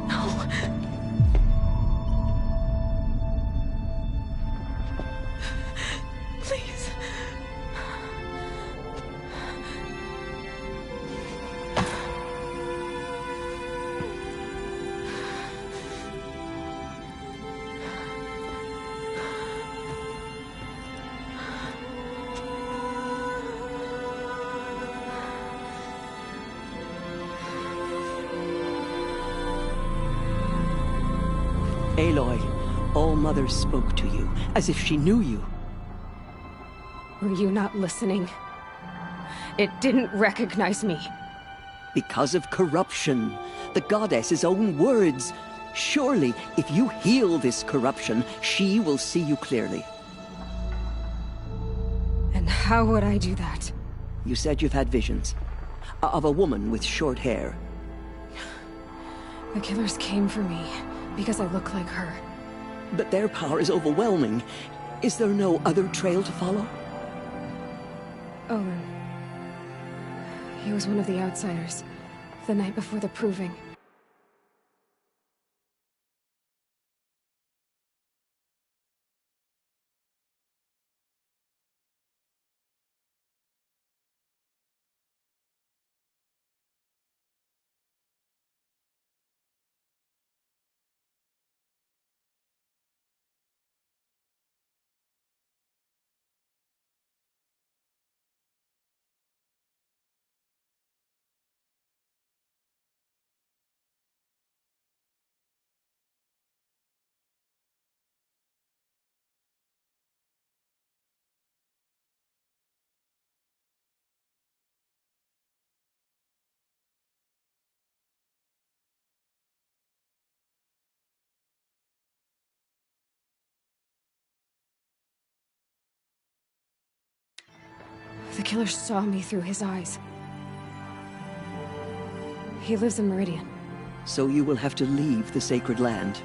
no. Please. Aloy, All-Mother spoke to you, as if she knew you. Were you not listening? It didn't recognize me. Because of corruption. The goddess's own words. Surely, if you heal this corruption, she will see you clearly. And how would I do that? You said you've had visions. Of a woman with short hair. The killers came for me because I look like her. But their power is overwhelming. Is there no other trail to follow? Owen. He was one of the outsiders. The night before the proving. The killer saw me through his eyes. He lives in Meridian. So you will have to leave the sacred land.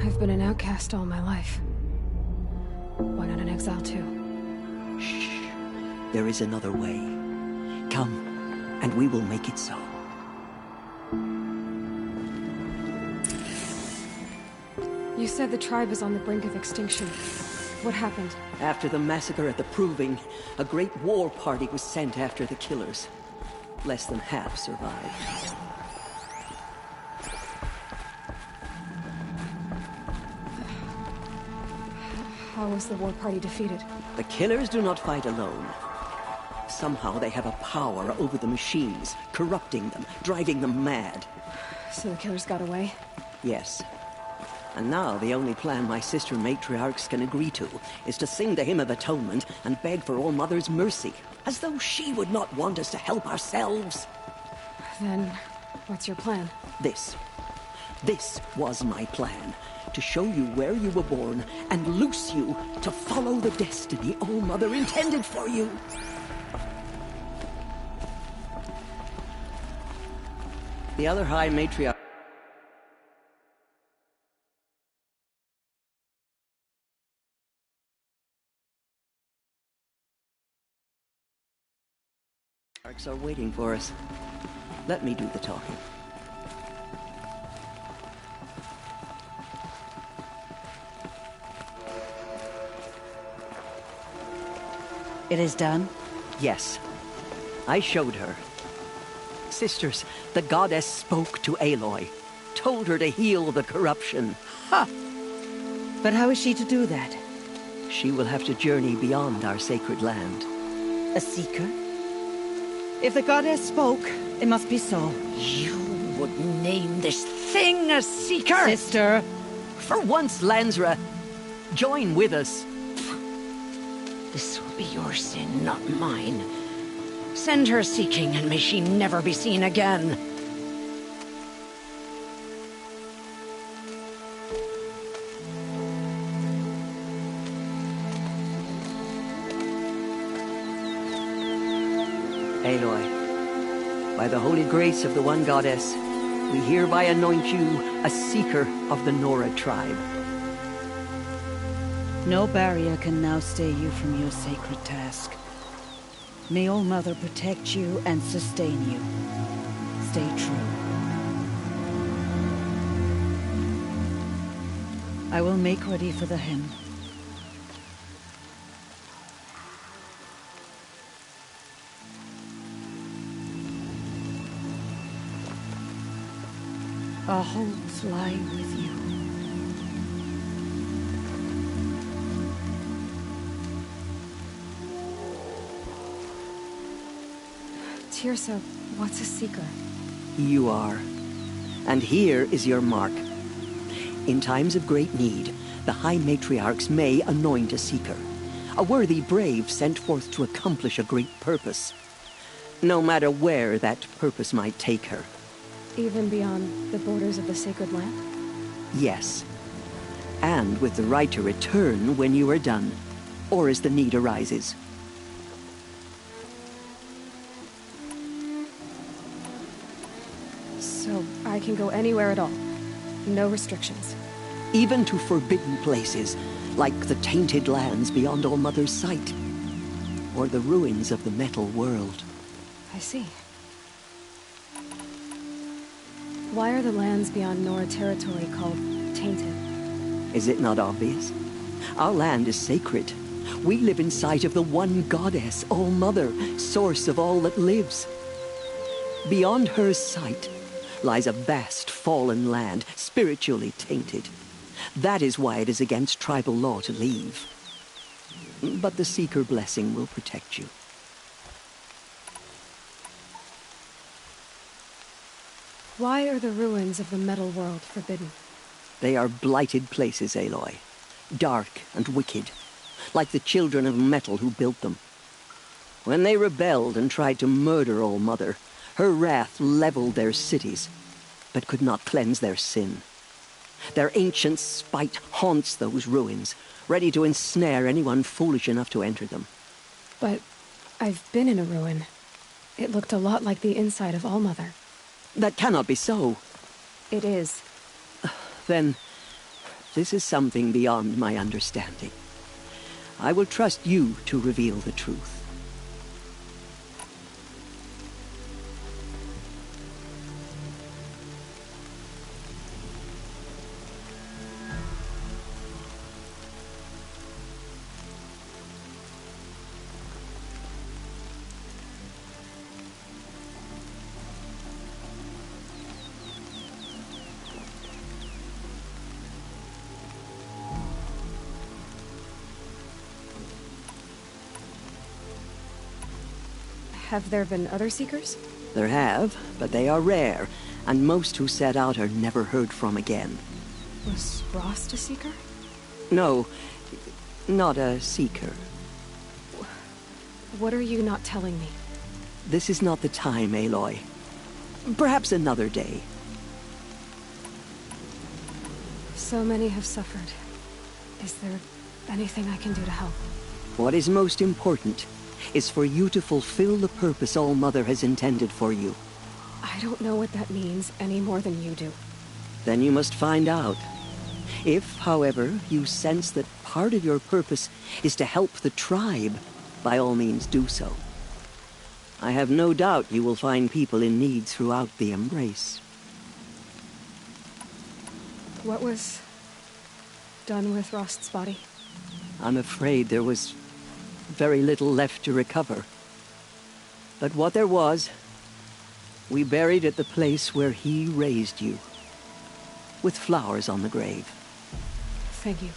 I've been an outcast all my life. Why not an exile too? Shh. There is another way. Come, and we will make it so. You said the tribe is on the brink of extinction. What happened? After the massacre at the Proving, a great war party was sent after the killers. Less than half survived. How was the war party defeated? The killers do not fight alone. Somehow they have a power over the machines, corrupting them, driving them mad. So the killers got away? Yes. And now the only plan my sister matriarchs can agree to is to sing the Hymn of Atonement and beg for All-Mother's mercy, as though she would not want us to help ourselves. Then, what's your plan? This was my plan. To show you where you were born and loose you to follow the destiny All-Mother intended for you. The other High Matriarch are waiting for us. Let me do the talking. It is done? Yes. I showed her. Sisters, the goddess spoke to Aloy. Told her to heal the corruption. Ha! But how is she to do that? She will have to journey beyond our sacred land. A seeker? If the goddess spoke, it must be so. You would name this thing a seeker? Sister! For once, Lansra, join with us. This will be your sin, not mine. Send her seeking, and may she never be seen again. Aloy, by the holy grace of the one goddess, we hereby anoint you a seeker of the Nora tribe. No barrier can now stay you from your sacred task. May All Mother protect you and sustain you. Stay true. I will make ready for the hymn. Our hopes lie with you. Tirsa, what's a seeker? You are. And here is your mark. In times of great need, the High Matriarchs may anoint a seeker. A worthy brave sent forth to accomplish a great purpose. No matter where that purpose might take her. Even beyond the borders of the sacred land? Yes. And with the right to return when you are done, or as the need arises. So I can go anywhere at all? No restrictions? Even to forbidden places, like the tainted lands beyond All Mother's sight. Or the ruins of the metal world. I see. Why are the lands beyond Nora territory called tainted? Is it not obvious? Our land is sacred. We live in sight of the one goddess, All Mother, source of all that lives. Beyond her sight lies a vast fallen land, spiritually tainted. That is why it is against tribal law to leave. But the Seeker blessing will protect you. Why are the ruins of the metal world forbidden? They are blighted places, Aloy. Dark and wicked, like the children of metal who built them. When they rebelled and tried to murder All Mother, her wrath leveled their cities, but could not cleanse their sin. Their ancient spite haunts those ruins, ready to ensnare anyone foolish enough to enter them. But I've been in a ruin. It looked a lot like the inside of All Mother. That cannot be so. It is. Then, this is something beyond my understanding. I will trust you to reveal the truth. Have there been other Seekers? There have, but they are rare, and most who set out are never heard from again. Was Rost a Seeker? No, not a Seeker. What are you not telling me? This is not the time, Aloy. Perhaps another day. So many have suffered. Is there anything I can do to help? What is most important is for you to fulfill the purpose All Mother has intended for you. I don't know what that means any more than you do. Then you must find out. If, however, you sense that part of your purpose is to help the tribe, by all means do so. I have no doubt you will find people in need throughout the Embrace. What was done with Rost's body? I'm afraid there was very little left to recover. But what there was, we buried at the place where he raised you, with flowers on the grave. Thank you.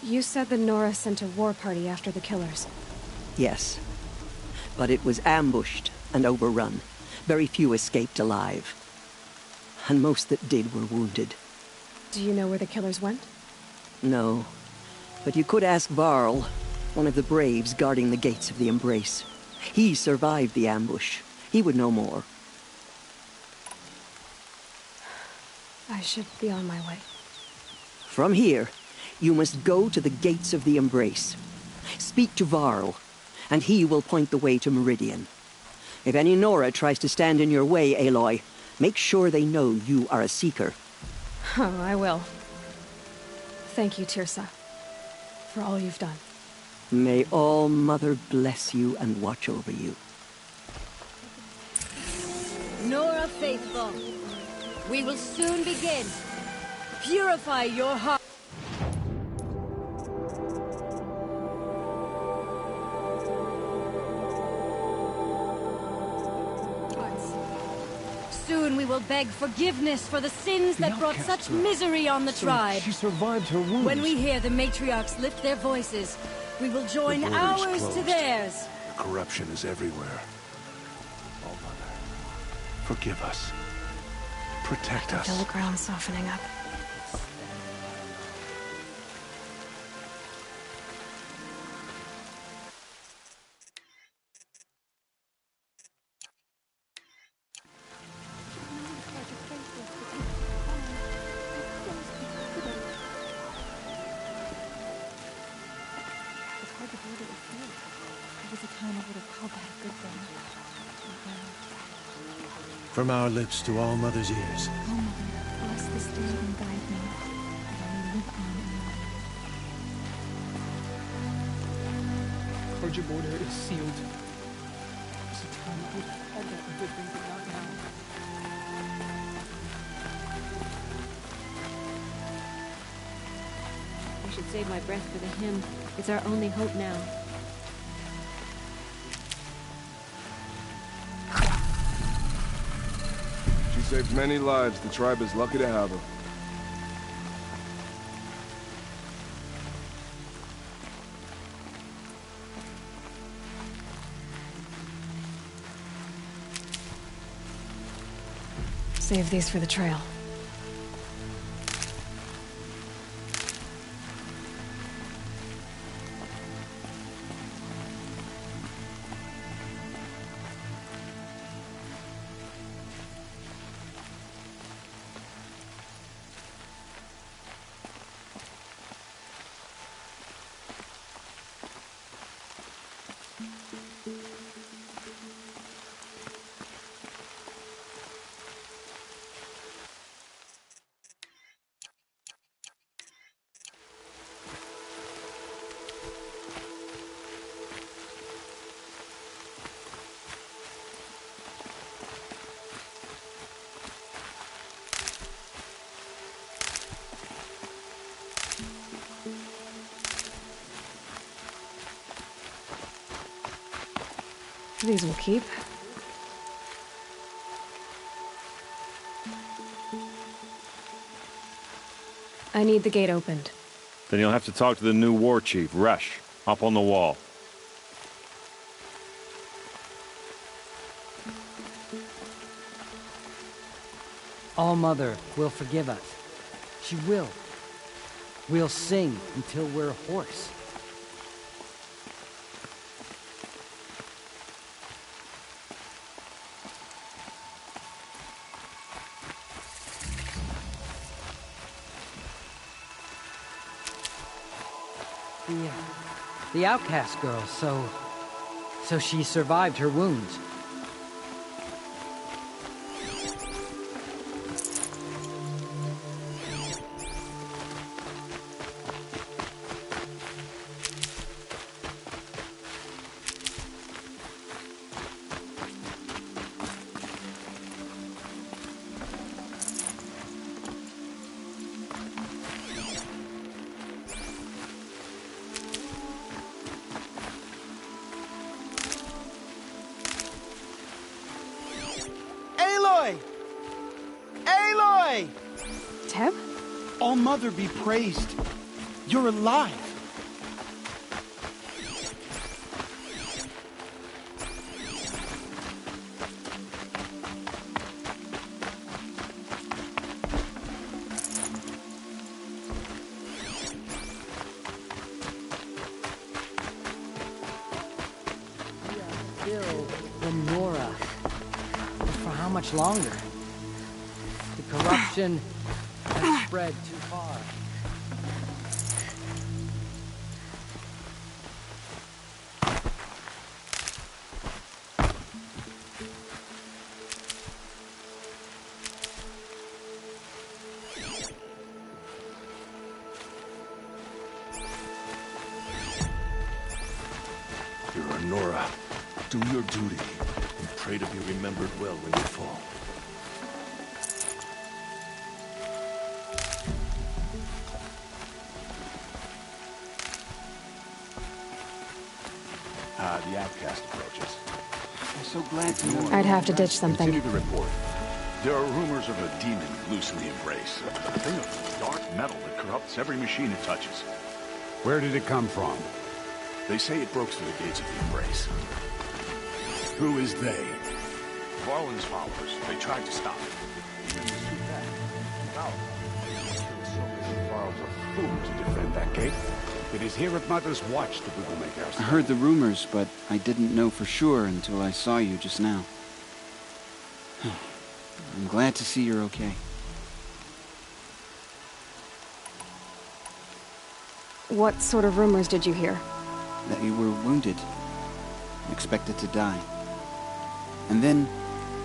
You said the Nora sent a war party after the killers. Yes, but it was ambushed and overrun. Very few escaped alive, and most that did were wounded. Do you know where the killers went? No, but you could ask Varl. One of the braves guarding the gates of the Embrace. He survived the ambush. He would know more. I should be on my way. From here, you must go to the gates of the Embrace. Speak to Varl, and he will point the way to Meridian. If any Nora tries to stand in your way, Aloy, make sure they know you are a Seeker. Oh, I will. Thank you, Tirsa, for all you've done. May All Mother bless you and watch over you. Nora Faithful, we will soon begin. Purify your heart. Soon we will beg forgiveness for the sins that brought such misery on the tribe. She survived her wounds. When we hear the matriarchs lift their voices, we will join ours to theirs. The corruption is everywhere. Oh, Mother, forgive us. Protect us. Feel the ground softening up. From our lips to All Mother's ears. Oh, Mother, bless this day and guide me, that I may live on in your life. Carja border is sealed. There's a time I would have had that good thing, but not now. I should save my breath for the hymn. It's our only hope now. She saved many lives. The tribe is lucky to have her. Save these for the trail. These will keep. I need the gate opened. Then you'll have to talk to the new war chief, Resh, up on the wall. All Mother will forgive us. She will. We'll sing until we're hoarse. The outcast girl, so she survived her wounds. Aloy! Teb? All Mother be praised. You're alive. kill Lenora. But for how much longer? The corruption has spread too far. Nora, do your duty, and pray to be remembered well when you fall. The outcast approaches. I'm so glad to know. I'd have to ditch something. Continue the report. There are rumors of a demon loose in the Embrace. A thing of dark metal that corrupts every machine it touches. Where did it come from? They say it broke through the gates of the Embrace. Who is they? Varlin's followers. They tried to stop it. Varl's a fool to defend that gate. It is here at Mother's Watch that we will make our I stand. heard the rumors, but I didn't know for sure until I saw you just now. I'm glad to see you're okay. What sort of rumors did you hear? That you were wounded, expected to die. And then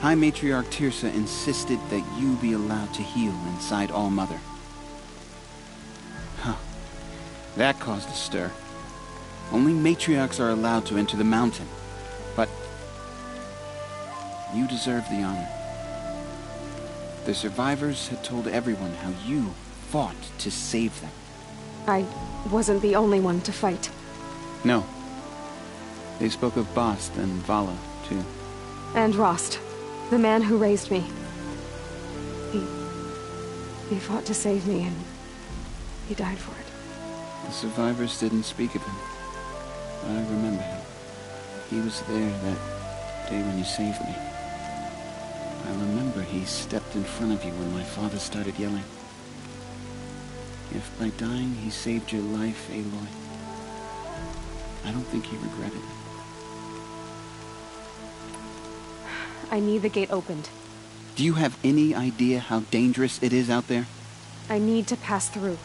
High Matriarch Tirsa insisted that you be allowed to heal inside All-Mother. Huh. That caused a stir. Only matriarchs are allowed to enter the mountain. But you deserve the honor. The survivors had told everyone how you fought to save them. I wasn't the only one to fight. No. They spoke of Bast and Vala, too. And Rost, the man who raised me. He fought to save me, and he died for it. The survivors didn't speak of him. But I remember him. He was there that day when you saved me. I remember he stepped in front of you when my father started yelling. If by dying he saved your life, Aloy, I don't think he regretted it. I need the gate opened. Do you have any idea how dangerous it is out there? I need to pass through.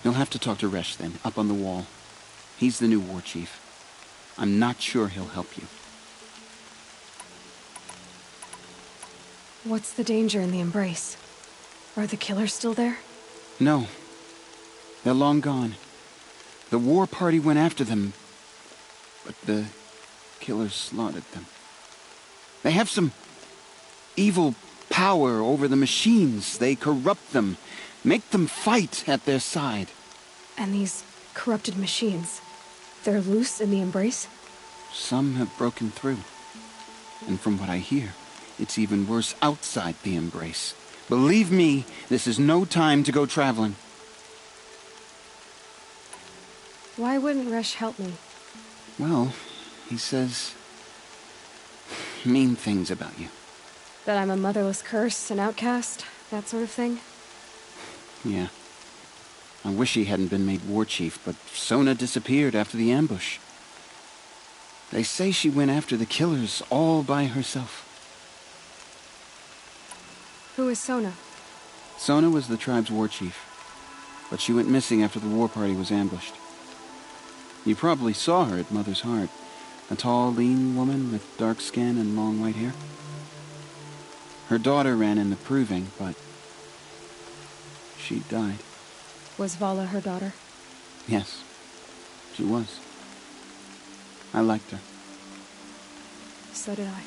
You'll have to talk to Resh then, up on the wall. He's the new war chief. I'm not sure he'll help you. What's the danger in the Embrace? Are the killers still there? No. They're long gone. The war party went after them, but the killers slaughtered them. They have some evil power over the machines. They corrupt them, make them fight at their side. And these corrupted machines, they're loose in the Embrace? Some have broken through. And from what I hear, it's even worse outside the Embrace. Believe me, this is no time to go traveling. Why wouldn't Resh help me? Well, he says mean things about you. That I'm a motherless curse, an outcast, that sort of thing? Yeah. I wish he hadn't been made war chief, but Sona disappeared after the ambush. They say she went after the killers all by herself. Who is Sona? Sona was the tribe's war chief, but she went missing after the war party was ambushed. You probably saw her at Mother's Heart. A tall, lean woman with dark skin and long white hair. Her daughter ran in the proving, but she died. Was Vala her daughter? Yes, she was. I liked her. So did I.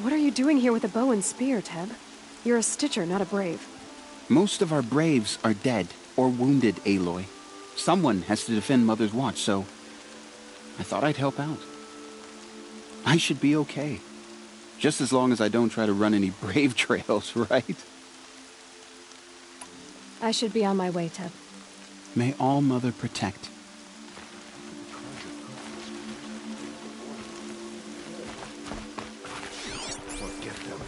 What are you doing here with a bow and spear, Teb? You're a Stitcher, not a Brave. Most of our Braves are dead or wounded, Aloy. Someone has to defend Mother's Watch, so I thought I'd help out. I should be okay. Just as long as I don't try to run any Brave trails, right? I should be on my way, Teb. May All-Mother protect. Forget them.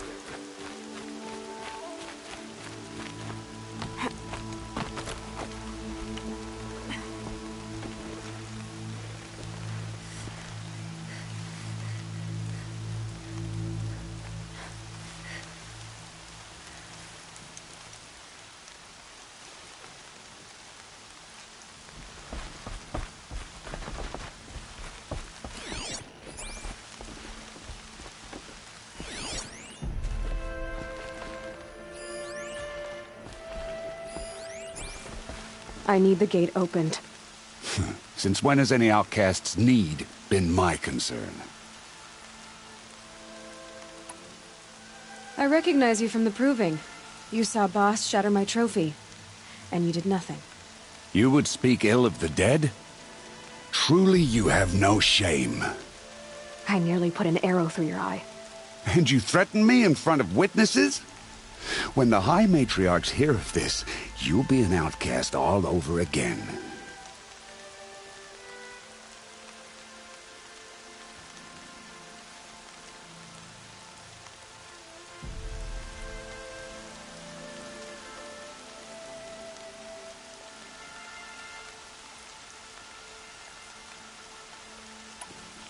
I need the gate opened. Since when has any outcast's need been my concern? I recognize you from the proving. You saw Boss shatter my trophy, and you did nothing. You would speak ill of the dead? Truly you have no shame. I nearly put an arrow through your eye. And you threaten me in front of witnesses? When the High Matriarchs hear of this, you'll be an outcast all over again.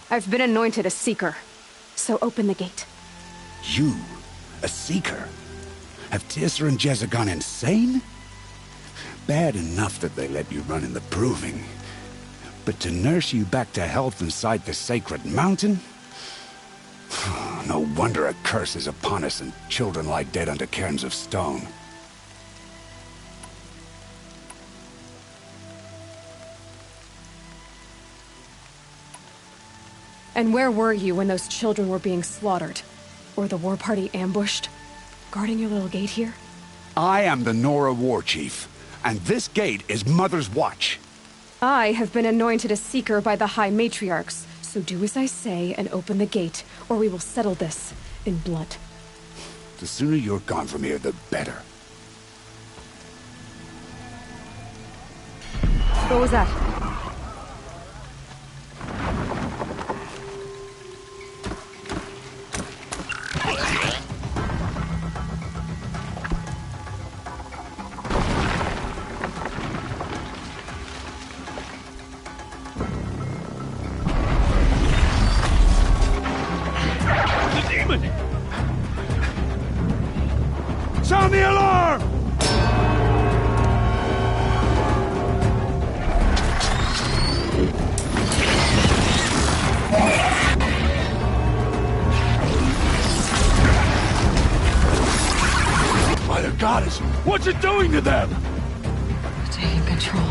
I've been anointed a Seeker, so open the gate. You? A Seeker? Have Teersa and Jezza gone insane? Bad enough that they let you run in the proving. But to nurse you back to health inside the sacred mountain? No wonder a curse is upon us and children lie dead under cairns of stone. And where were you when those children were being slaughtered? Or the war party ambushed? Guarding your little gate here? I am the Nora War Chief, and this gate is Mother's watch. I have been anointed a Seeker by the High Matriarchs, so do as I say and open the gate, or we will settle this in blood. The sooner you're gone from here, the better. What was that? Sound the alarm! By the goddess, what's it doing to them? Taking control.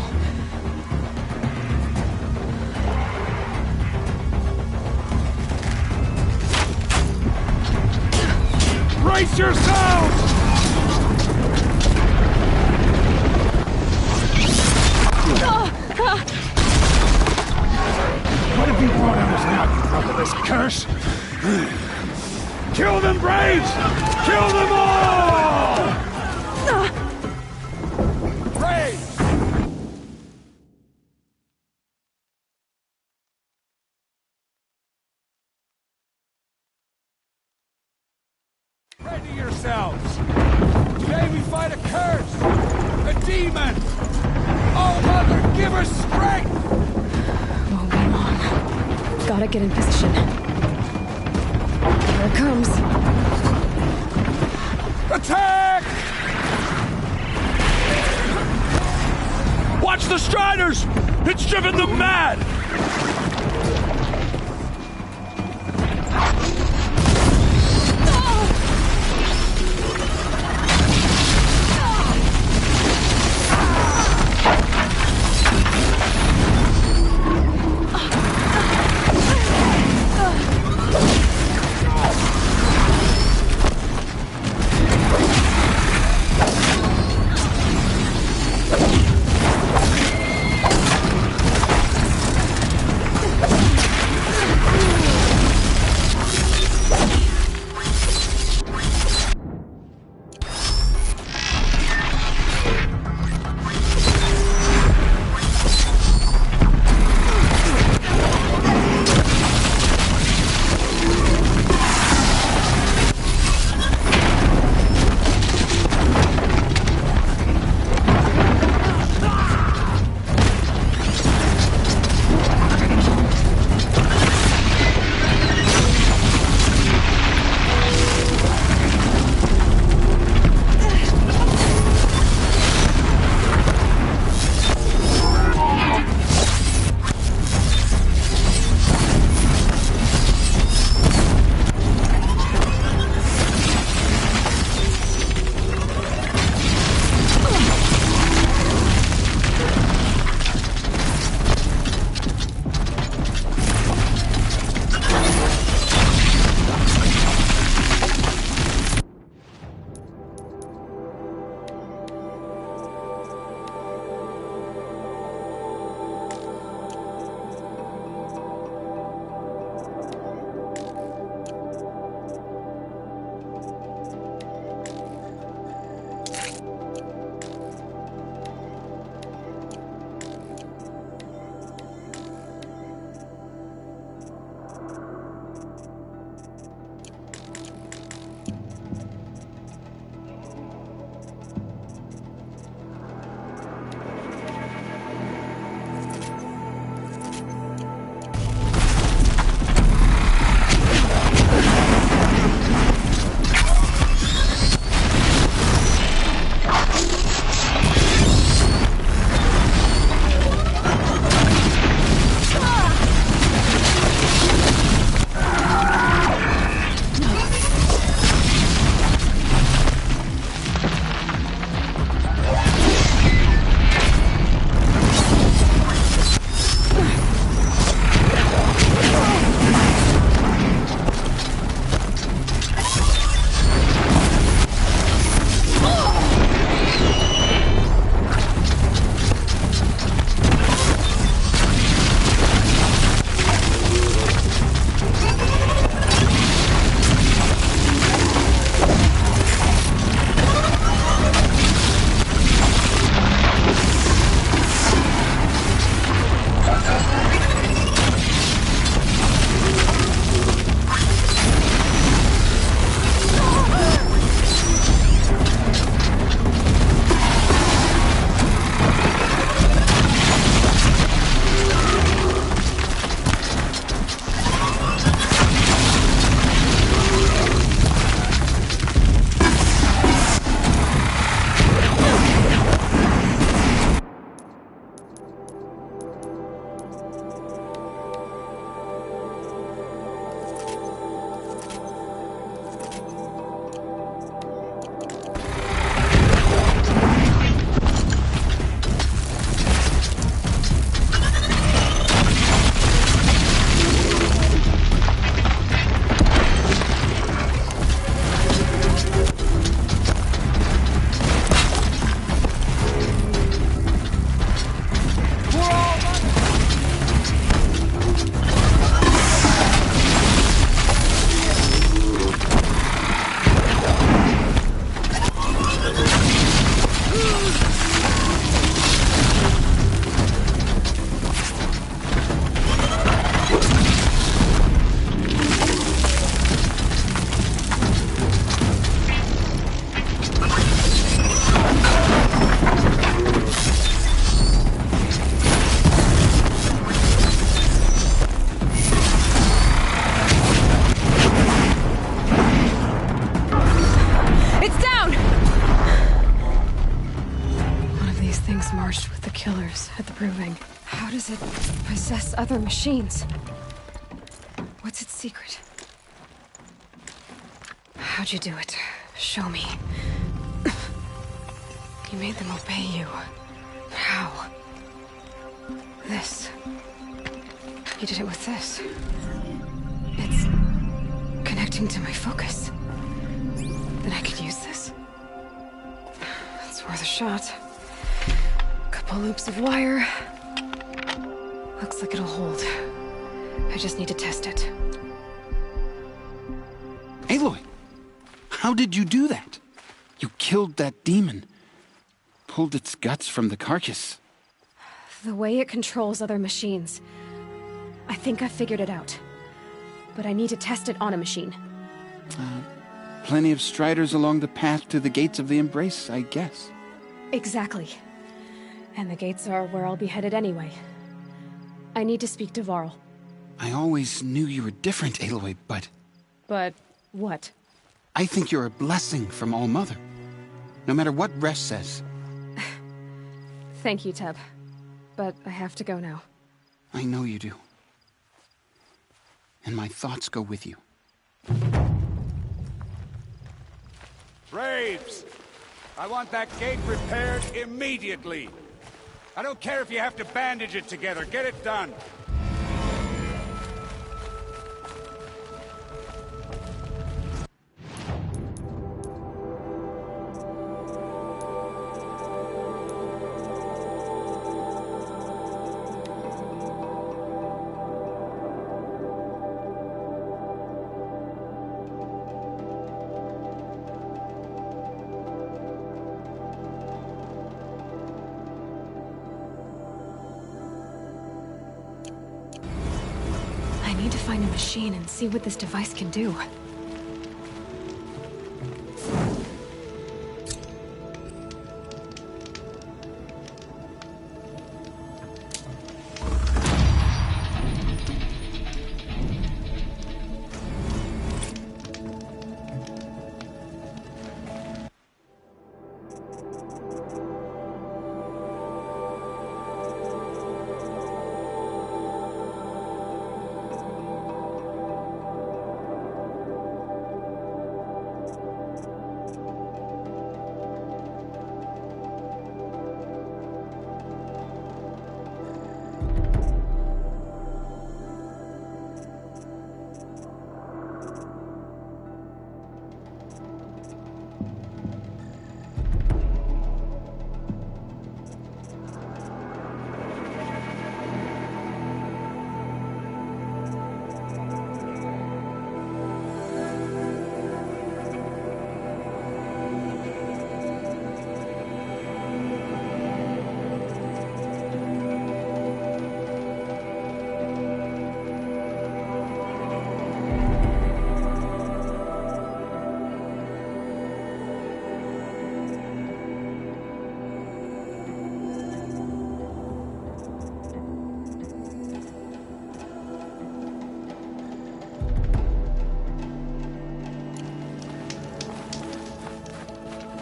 Brace yourselves! What have you brought on us now, you rudderless curse? Kill them, Braves! Kill them all! Braves! Ready yourselves! Today we fight a curse! A demon! Oh, Mother, give us strength! Won't be long. Gotta get in position. Here it comes. Attack! Watch the Striders! It's driven them mad! proving. How does it possess other machines? What's its secret? How'd you do it? Show me. You made them obey you. How? This. You did it with this. It's connecting to my focus. Then I could use this. It's worth a shot. Couple loops of wire. Looks like it'll hold. I just need to test it. Aloy! How did you do that? You killed that demon. Pulled its guts from the carcass. The way it controls other machines. I think I figured it out. But I need to test it on a machine. Plenty of striders along the path to the gates of the Embrace, I guess. Exactly. And the gates are where I'll be headed anyway. I need to speak to Varl. I always knew you were different, Aloy, but... But what? I think you're a blessing from All-Mother. No matter what Resh says. Thank you, Teb. But I have to go now. I know you do. And my thoughts go with you. Braves! I want that gate repaired immediately. I don't care if you have to bandage it together. Get it done. I need to find a machine and see what this device can do.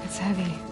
It's heavy.